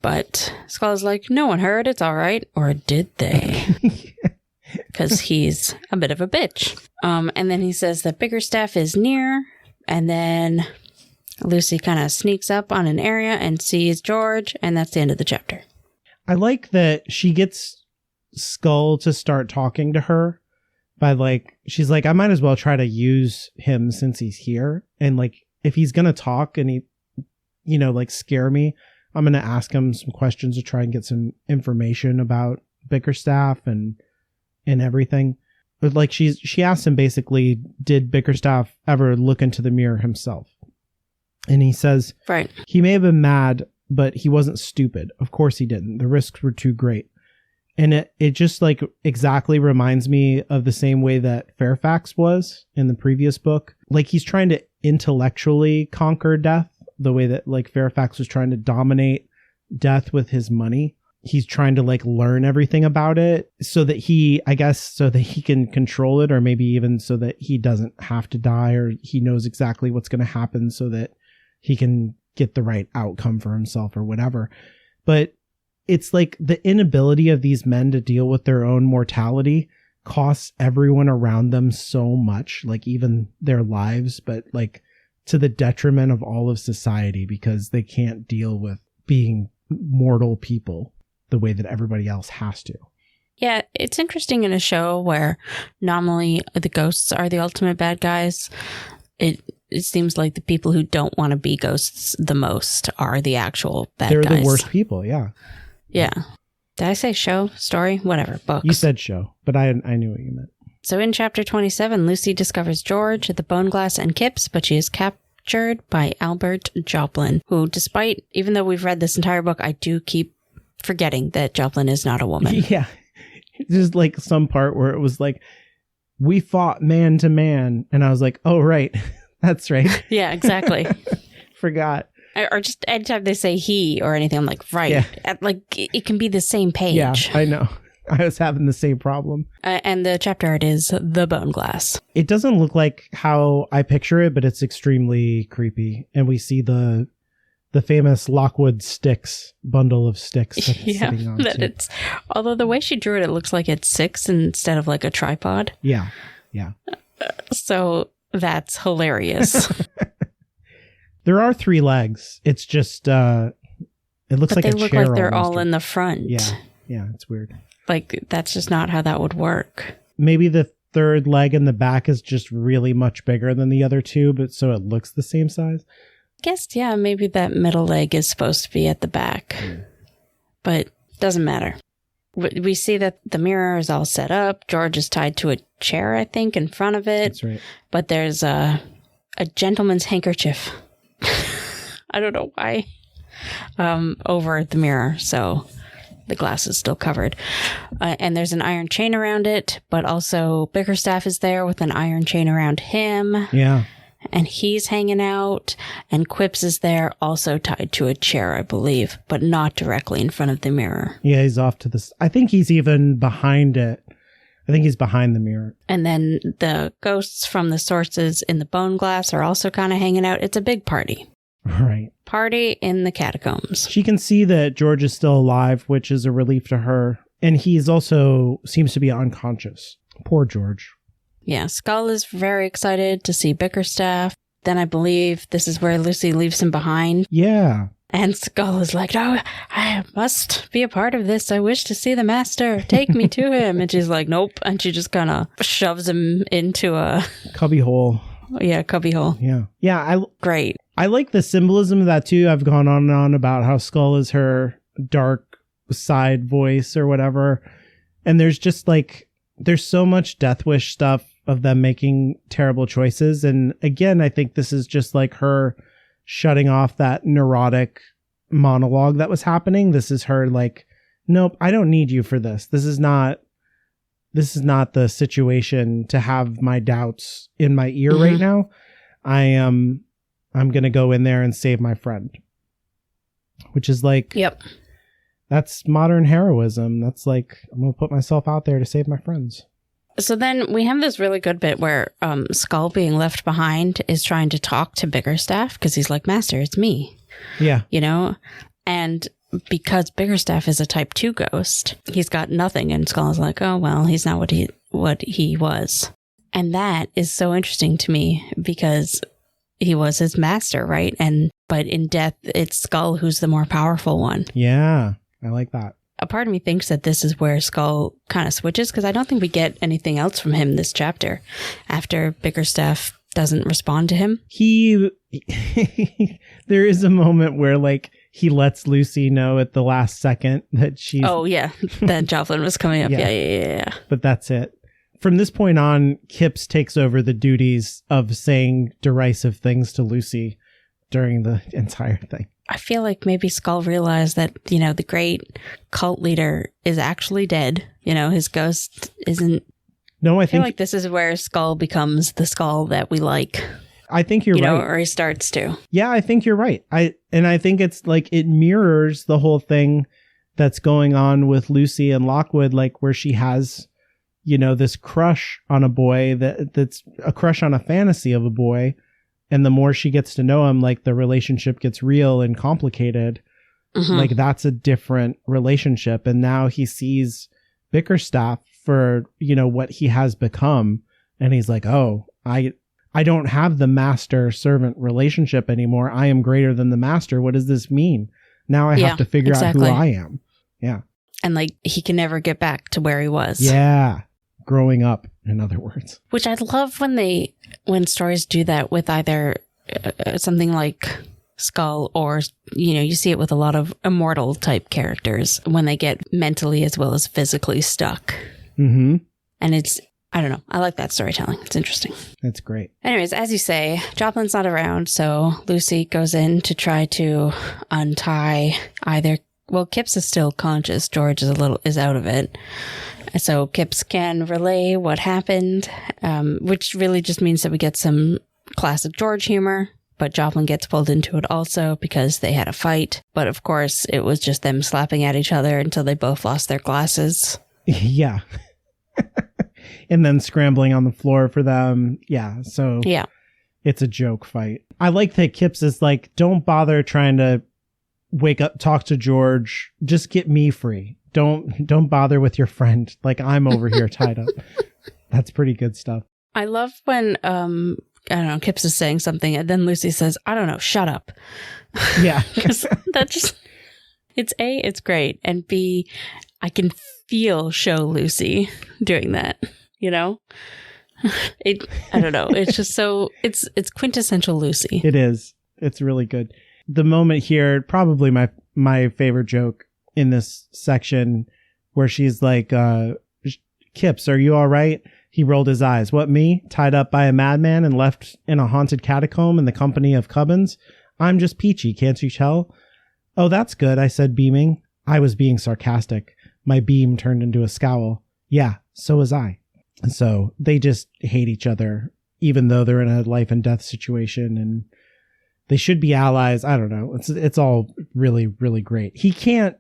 A: But Skull is like, no one heard. It's all right. Or did they? Because he's a bit of a bitch. And then he says that Bickerstaff is near. And then Lucy kind of sneaks up on an area and sees George. And that's the end of the chapter.
B: I like that she gets Skull to start talking to her by like, she's like, I might as well try to use him since he's here. And like, if he's going to talk and he, like scare me, I'm going to ask him some questions to try and get some information about Bickerstaff and everything. But like she asked him basically, did Bickerstaff ever look into the mirror himself? And he says,
A: right.
B: He may have been mad, but he wasn't stupid. Of course he didn't. The risks were too great. And it just like exactly reminds me of the same way that Fairfax was in the previous book. Like he's trying to intellectually conquer death, the way that like Fairfax was trying to dominate death with his money. He's trying to like learn everything about it so that he can control it, or maybe even so that he doesn't have to die, or he knows exactly what's going to happen so that he can get the right outcome for himself or whatever. But it's like the inability of these men to deal with their own mortality costs everyone around them so much, like even their lives, but like to the detriment of all of society, because they can't deal with being mortal people the way that everybody else has to.
A: Yeah, it's interesting in a show where normally the ghosts are the ultimate bad guys. It seems like the people who don't want to be ghosts the most are the actual bad guys.
B: They're the worst people, yeah.
A: Yeah. Did I say show, story, whatever, books?
B: You said show, but I knew what you meant.
A: So in chapter 27, Lucy discovers George, the boneglass, and Kipps, but she is captured by Albert Joplin, who, despite, even though we've read this entire book, I do keep forgetting that Joplin is not a woman.
B: Yeah. There's like some part where it was like, we fought man to man. And I was like, oh, right. That's right.
A: Yeah, exactly.
B: Forgot.
A: Or just anytime they say he or anything, I'm like, right. Yeah. Like, it can be the same page.
B: Yeah, I know. I was having the same problem.
A: And the chapter art is the boneglass.
B: It doesn't look like how I picture it, but it's extremely creepy. And we see the famous Lockwood sticks, bundle of sticks that it's sitting on.
A: Although the way she drew it, it looks like it's 6 instead of like a tripod.
B: Yeah, yeah.
A: So that's hilarious.
B: There are 3 legs. It's just, it looks like a chair.
A: They look like they're all in the front.
B: Yeah, it's weird.
A: Like, that's just not how that would work.
B: Maybe the 3rd leg in the back is just really much bigger than the other 2, but so it looks the same size.
A: I guess, yeah, maybe that middle leg is supposed to be at the back. But doesn't matter. We see that the mirror is all set up. George is tied to a chair, I think, in front of it.
B: That's right.
A: But there's a gentleman's handkerchief. I don't know why. Over the mirror, so the glass is still covered. And there's an iron chain around it, but also Bickerstaff is there with an iron chain around him.
B: Yeah.
A: And he's hanging out, and Quipps is there, also tied to a chair, I believe, but not directly in front of the mirror.
B: Yeah, he's off to this. I think he's even behind it. I think he's behind the mirror.
A: And then the ghosts from the sources in the boneglass are also kind of hanging out. It's a big party.
B: Right.
A: Party in the catacombs.
B: She can see that George is still alive, which is a relief to her. And he's also seems to be unconscious. Poor George.
A: Yeah, Skull is very excited to see Bickerstaff. Then I believe this is where Lucy leaves him behind.
B: Yeah.
A: And Skull is like, oh, I must be a part of this. I wish to see the master. Take me to him. And she's like, nope. And she just kind of shoves him into a...
B: cubbyhole.
A: Yeah, cubbyhole.
B: Yeah. Yeah.
A: Great.
B: I like the symbolism of that too. I've gone on and on about how Skull is her dark side voice or whatever. And there's just like... there's so much Death Wish stuff of them making terrible choices. And again, I think this is just like her shutting off that neurotic monologue that was happening. This is her like, nope, I don't need you for this. This is not the situation to have my doubts in my ear right now. I'm going to go in there and save my friend. Which is like,
A: yep.
B: That's modern heroism. That's like, I'm going to put myself out there to save my friends.
A: So then we have this really good bit where Skull, being left behind, is trying to talk to Bickerstaff because he's like, Master, it's me.
B: Yeah.
A: You know? And because Bickerstaff is a type 2 ghost, he's got nothing. And Skull is like, oh, well, he's not what he was. And that is so interesting to me because he was his master, right? But in death, it's Skull who's the more powerful one.
B: Yeah. I like that.
A: A part of me thinks that this is where Skull kind of switches because I don't think we get anything else from him this chapter after Bickerstaff doesn't respond to him.
B: There is a moment where like he lets Lucy know at the last second that she's...
A: oh, yeah. That Joplin was coming up. Yeah.
B: But that's it. From this point on, Kipps takes over the duties of saying derisive things to Lucy during the entire thing.
A: I feel like maybe Skull realized that, you know, the great cult leader is actually dead. You know, his ghost isn't...
B: No, I
A: feel like this is where Skull becomes the Skull that we like.
B: I think you're right.
A: Or he starts to.
B: Yeah, I think you're right. I think it's like it mirrors the whole thing that's going on with Lucy and Lockwood, like where she has, this crush on a boy that's a crush on a fantasy of a boy. And the more she gets to know him, like the relationship gets real and complicated. Mm-hmm. Like that's a different relationship. And now he sees Bickerstaff for, what he has become. And he's like, oh, I don't have the master-servant relationship anymore. I am greater than the master. What does this mean? Now I have to figure out who I am. Yeah.
A: And like he can never get back to where he was.
B: Yeah. Growing up, in other words.
A: Which I love when stories do that with either something like Skull or, you see it with a lot of immortal type characters when they get mentally as well as physically stuck. Mm-hmm. And I don't know. I like that storytelling. It's interesting.
B: That's great.
A: Anyways, as you say, Joplin's not around, so Lucy goes in to try to untie Kipps is still conscious. George is out of it. So Kipps can relay what happened, which really just means that we get some classic George humor. But Joplin gets pulled into it also because they had a fight. But of course, it was just them slapping at each other until they both lost their glasses.
B: Yeah. And then scrambling on the floor for them. Yeah. So yeah, it's a joke fight. I like that Kipps is like, don't bother trying to wake up, talk to George. Just get me free. Don't bother with your friend. Like I'm over here tied up. That's pretty good stuff.
A: I love when, I don't know, Kipps is saying something and then Lucy says, I don't know, shut up.
B: Yeah.
A: It's great. And B, I can show Lucy doing that, I don't know. It's just it's quintessential Lucy.
B: It is. It's really good. The moment here, probably my favorite joke in this section where she's like, Kipps, are you all right? He rolled his eyes. What, me? Tied up by a madman and left in a haunted catacomb in the company of Cubbins? I'm just peachy, can't you tell? Oh, that's good, I said, beaming. I was being sarcastic. My beam turned into a scowl. Yeah, so was I. And so they just hate each other, even though they're in a life and death situation, and they should be allies. I don't know. It's all really, really great. He can't,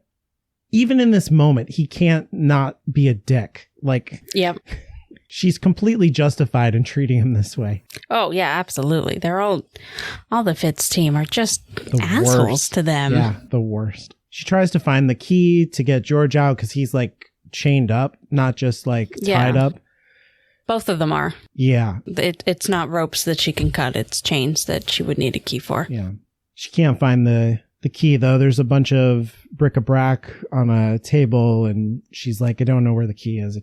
B: even in this moment, he can't not be a dick. Like,
A: yep.
B: She's completely justified in treating him this way.
A: Oh, yeah, absolutely. They're all the Fitz team are just assholes to them.
B: Yeah, the worst. She tries to find the key to get George out because he's like chained up, not just like tied up.
A: Both of them are.
B: Yeah.
A: It's not ropes that she can cut. It's chains that she would need a key for.
B: Yeah. She can't find the key, though. There's a bunch of bric-a-brac on a table, and she's like, I don't know where the key is. I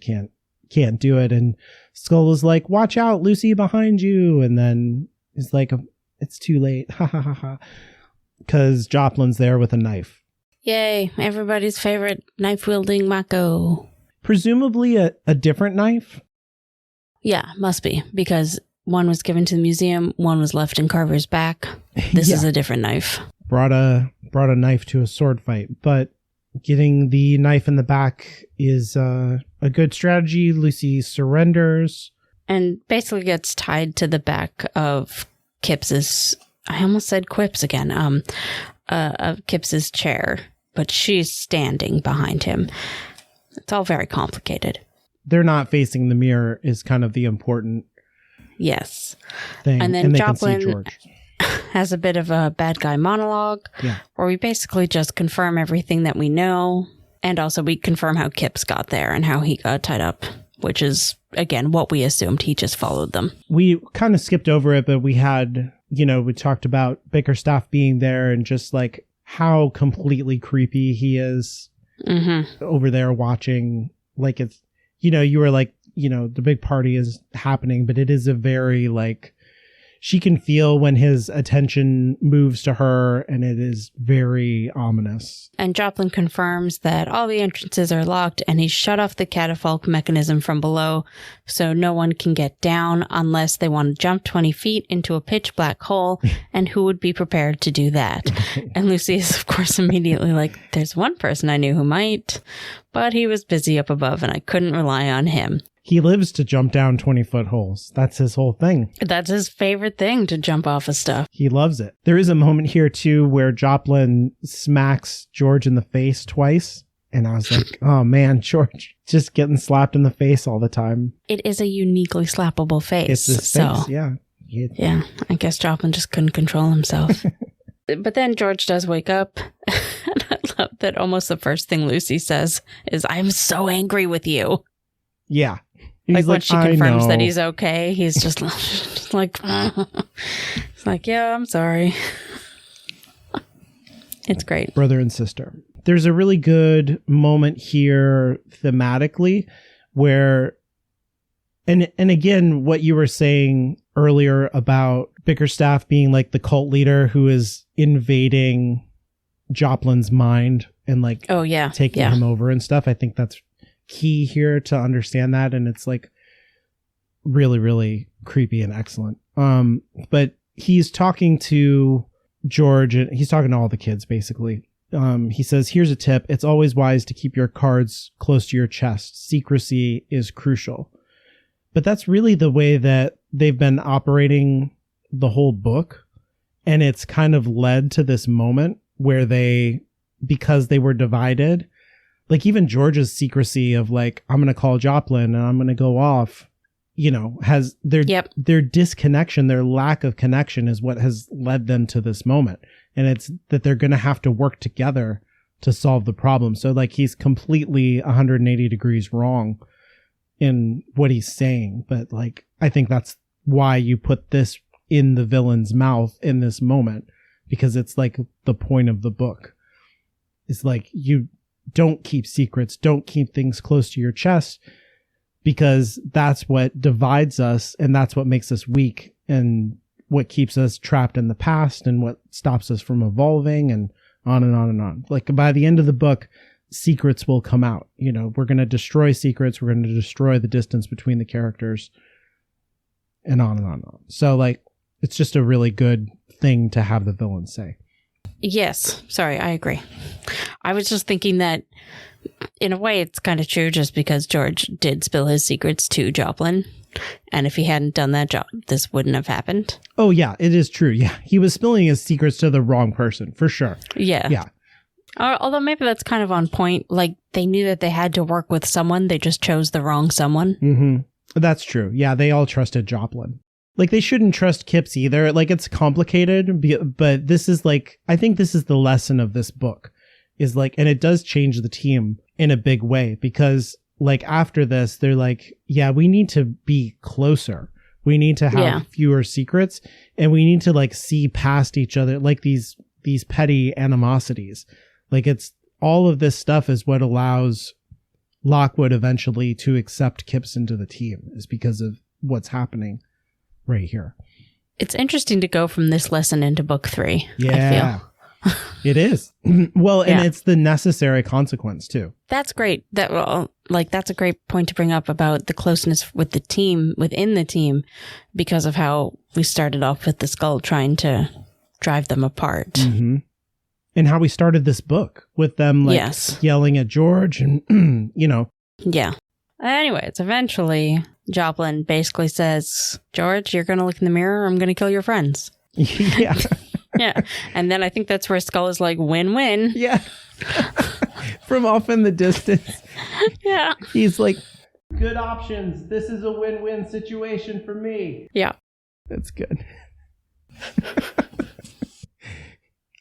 B: can't do it. And Skull is like, watch out, Lucy, behind you. And then he's like, it's too late. Ha ha ha ha. Because Joplin's there with a knife.
A: Yay. Everybody's favorite knife-wielding Mako.
B: Presumably a different knife?
A: Yeah, must be. Because one was given to the museum, one was left in Carver's back. This is a different knife.
B: Brought a knife to a sword fight. But getting the knife in the back is a good strategy. Lucy surrenders.
A: And basically gets tied to the back of Kipps's, I almost said quips again, of Kipps's chair. But she's standing behind him. It's all very complicated.
B: They're not facing the mirror is kind of the important
A: thing. And then Joplin has a bit of a bad guy monologue where we basically just confirm everything that we know. And also we confirm how Kipps got there and how he got tied up, which is, again, what we assumed. He just followed them. We
B: kind of skipped over it, but we had, we talked about Bickerstaff being there and just like how completely creepy he is over there watching. Like it's, you were like, the big party is happening, but it is a very like, she can feel when his attention moves to her, and it is very ominous.
A: And Joplin confirms that all the entrances are locked, and he's shut off the catafalque mechanism from below, so no one can get down unless they want to jump 20 feet into a pitch black hole, and who would be prepared to do that? And Lucy is, of course, immediately like, there's one person I knew who might, but he was busy up above, and I couldn't rely on him.
B: He lives to jump down 20-foot holes. That's his whole thing.
A: That's his favorite thing, to jump off of stuff.
B: He loves it. There is a moment here, too, where Joplin smacks George in the face twice. And I was like, oh, man, George, just getting slapped in the face all the time.
A: It is a uniquely slappable face.
B: It's his face, yeah.
A: Yeah, I guess Joplin just couldn't control himself. But then George does wake up. And I love that almost the first thing Lucy says is, I'm so angry with you.
B: Yeah.
A: Like when she confirms that he's okay, he's just like, it's like, yeah, I'm sorry. It's great.
B: Brother and sister. There's a really good moment here thematically where, and again, what you were saying earlier about Bickerstaff being like the cult leader who is invading Joplin's mind and like taking him over and stuff. I think that's key here to understand that, and it's like really, really creepy and excellent. But he's talking to George, and he's talking to all the kids basically. He says, here's a tip. It's always wise to keep your cards close to your chest. Secrecy is crucial. But that's really the way that they've been operating the whole book. And it's kind of led to this moment where because they were divided, like even George's secrecy of like, I'm going to call Joplin and I'm going to go off, has their disconnection, their lack of connection is what has led them to this moment. And it's that they're going to have to work together to solve the problem. So like he's completely 180 degrees wrong in what he's saying. But like, I think that's why you put this in the villain's mouth in this moment, because it's like the point of the book. It's like, you don't keep secrets, don't keep things close to your chest, because that's what divides us and that's what makes us weak and what keeps us trapped in the past and what stops us from evolving, and on and on and on. Like by the end of the book, secrets will come out. We're going to destroy secrets. We're going to destroy the distance between the characters, and on and on and on. So like, it's just a really good thing to have the villain say.
A: Yes. Sorry, I agree. I was just thinking that in a way it's kind of true, just because George did spill his secrets to Joplin. And if he hadn't done that job, this wouldn't have happened. Oh, yeah, it is true. Yeah, he was spilling his secrets to the wrong person, for sure. Yeah.
B: Yeah.
A: Although maybe that's kind of on point. Like, they knew that they had to work with someone. They just chose the wrong someone.
B: Mm-hmm. That's true. Yeah, they all trusted Joplin. Like, they shouldn't trust Kipps either. Like, it's complicated, but this is like, I think this is the lesson of this book. Is like, and it does change the team in a big way, because like after this, they're like, yeah, we need to be closer. We need to have fewer secrets, and we need to like see past each other, like these petty animosities. Like, it's all of this stuff is what allows Lockwood eventually to accept Kipps into the team, is because of what's happening right here.
A: It's interesting to go from this lesson into book 3.
B: Yeah.
A: I feel.
B: It is. Well, and it's the necessary consequence too.
A: That's great. That's a great point to bring up about the closeness with the team, within the team, because of how we started off with the Skull trying to drive them apart.
B: Mm-hmm. And how we started this book with them like yelling at George and,
A: Yeah. Anyways, eventually Joplin basically says, George, you're going to look in the mirror. I'm going to kill your friends.
B: Yeah.
A: Yeah. And then I think that's where Skull is like, win-win.
B: Yeah. From off in the distance.
A: Yeah.
B: He's like, good options. This is a win-win situation for me.
A: Yeah.
B: That's good.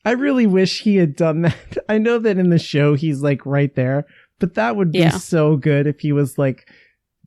B: I really wish he had done that. I know that in the show he's like right there, but that would be so good if he was like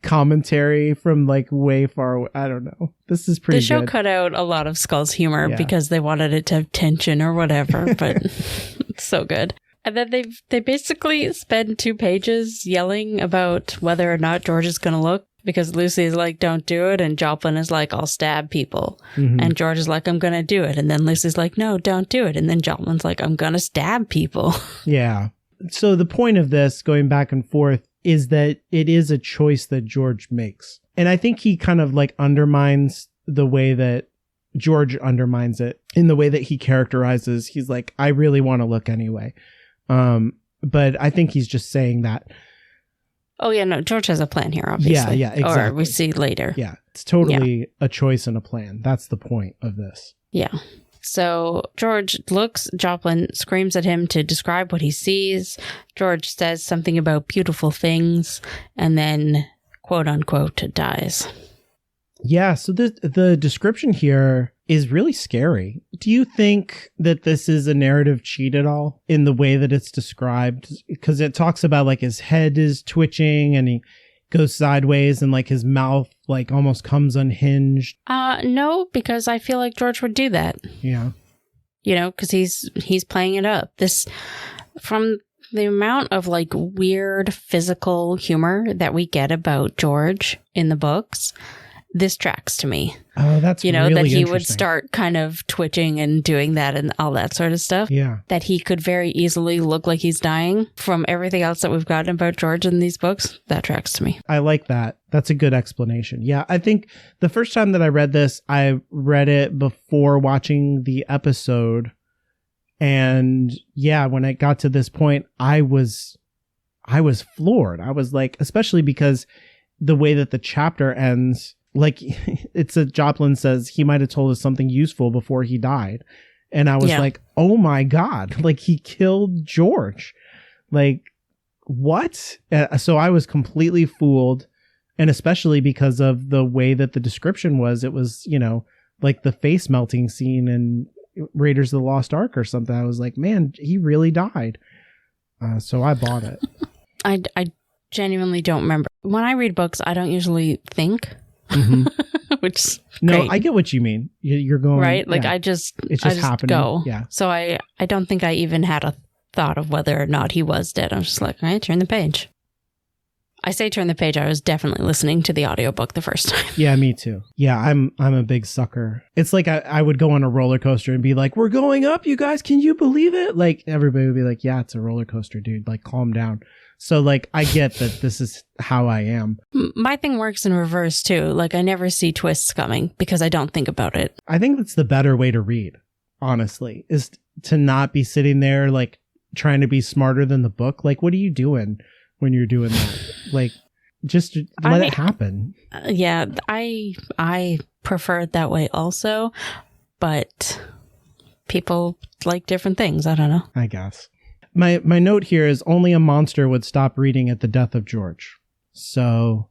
B: commentary from like way far away. I don't know. This is pretty good.
A: The show cut out a lot of Skull's humor because they wanted it to have tension or whatever, but it's so good. And then they basically spend 2 pages yelling about whether or not George is going to look, because Lucy is like, don't do it. And Joplin is like, I'll stab people. Mm-hmm. And George is like, I'm going to do it. And then Lucy's like, no, don't do it. And then Joplin's like, I'm going to stab people.
B: Yeah. So the point of this, going back and forth, is that it is a choice that George makes. And I think he kind of like undermines the way that George undermines it in the way that he characterizes. He's like, I really want to look anyway. But I think he's just saying that.
A: Oh, yeah, no, George has a plan here, obviously.
B: Yeah, exactly.
A: Or we see later.
B: Yeah, it's totally a choice and a plan. That's the point of this.
A: Yeah. So George looks, Joplin screams at him to describe what he sees. George says something about beautiful things and then, quote unquote, dies.
B: Yeah, so the description here is really scary. Do you think that this is a narrative cheat at all in the way that it's described? Because it talks about like his head is twitching and he goes sideways and like his mouth like almost comes unhinged.
A: No, because I feel like George would do that.
B: Yeah.
A: You know, because he's playing it up. This, from the amount of like weird physical humor that we get about George in the books, this tracks to me.
B: Oh, that's really
A: that he
B: interesting.
A: would start kind of twitching and doing that and all that sort of stuff.
B: Yeah.
A: That he could very easily look like he's dying. From everything else that we've gotten about George in these books, that tracks to me.
B: I like that. That's a good explanation. Yeah, I think the first time that I read this, I read it before watching the episode. And yeah, when it got to this point, I was floored. I was like, especially because the way that the chapter ends, like it's a Joplin says he might have told us something useful before he died. And I was like, oh my God, like he killed George. Like what? So I was completely fooled. And especially because of the way that the description was, it was, you know, like the face melting scene in Raiders of the Lost Ark or something. I was like, man, he really died. So I bought it.
A: I genuinely don't remember. When I read books, I don't usually think.
B: Mm-hmm.
A: Which is
B: no,
A: great.
B: I get what you mean. You're going
A: right. Like
B: yeah.
A: it's just
B: happening.
A: Go.
B: Yeah.
A: So I don't think I even had a thought of whether or not he was dead. I'm just like, all right, turn the page. I say turn the page. I was definitely listening to the audiobook the first time.
B: Yeah, me too. Yeah, I'm a big sucker. It's like I would go on a roller coaster and be like, we're going up, you guys. Can you believe it? Like everybody would be like, yeah, it's a roller coaster, dude. Like calm down. So like I get that this is how I am.
A: My thing works in reverse too. Like I never see twists coming because I don't think about it.
B: I think that's the better way to read, honestly, is to not be sitting there like trying to be smarter than the book. Like what are you doing when you're doing that? Like just let it happen.
A: Yeah, I prefer it that way also, but people like different things. I don't know.
B: I guess. My note here is only a monster would stop reading at the death of George. So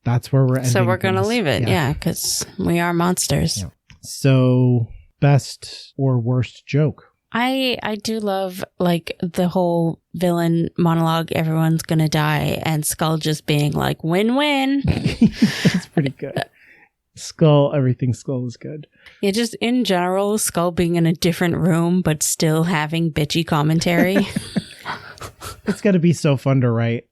B: that's where we're ending.
A: So we're going to leave it. Yeah, because we are monsters. Yeah.
B: So best or worst joke?
A: I do love like the whole villain monologue, everyone's going to die, and Skull just being like, win-win.
B: That's pretty good. Skull, everything Skull is good.
A: Yeah, just in general, Skull being in a different room, but still having bitchy commentary.
B: It's got to be so fun to write.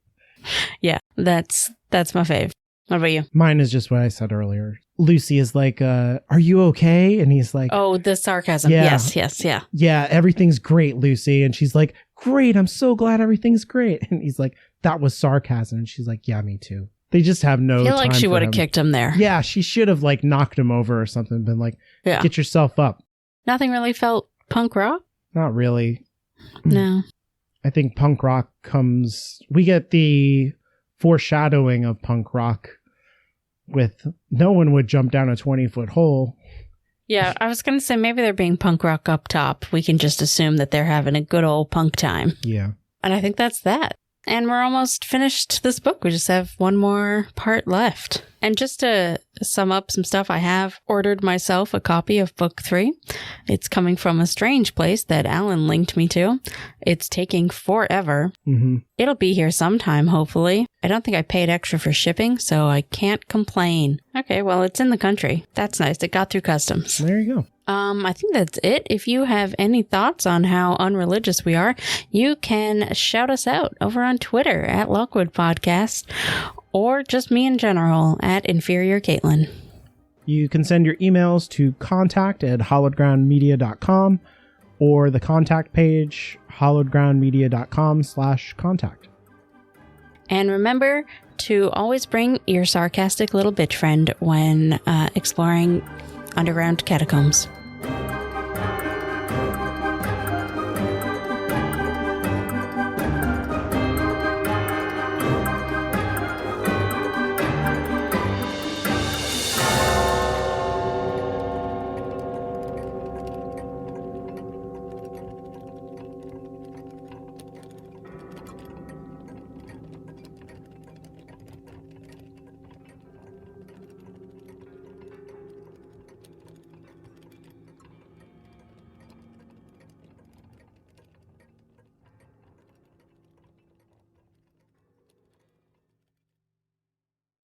A: Yeah, that's my fave. What about you?
B: Mine is just what I said earlier. Lucy is like, are you okay? And he's like,
A: oh, the sarcasm.
B: Yeah.
A: Yes.
B: Yeah, everything's great, Lucy. And she's like, great. I'm so glad everything's great. And he's like, that was sarcasm. And she's like, yeah, me too. They just have no time.
A: I feel like she would have kicked him there.
B: Yeah, she should have like knocked him over or something. Been like, get yourself up.
A: Nothing really felt punk rock?
B: Not really.
A: No.
B: I think punk rock comes... We get the foreshadowing of punk rock with no one would jump down a 20-foot hole.
A: Yeah, I was going to say maybe they're being punk rock up top. We can just assume that they're having a good old punk time.
B: Yeah.
A: And I think that's that. And we're almost finished this book. We just have one more part left. And just to sum up some stuff, I have ordered myself a copy of book 3. It's coming from a strange place that Alan linked me to. It's taking forever.
B: Mm-hmm.
A: It'll be here sometime, hopefully. I don't think I paid extra for shipping, so I can't complain. Okay, well, it's in the country. That's nice. It got through customs.
B: There you go.
A: I think that's it. If you have any thoughts on how unreligious we are, you can shout us out over on Twitter at Lockwood Podcast, or just me in general at Inferior Caitlin.
B: You can send your emails to contact@hollowedgroundmedia.com or the contact page, hollowedgroundmedia.com/contact.
A: And remember to always bring your sarcastic little bitch friend when exploring underground catacombs.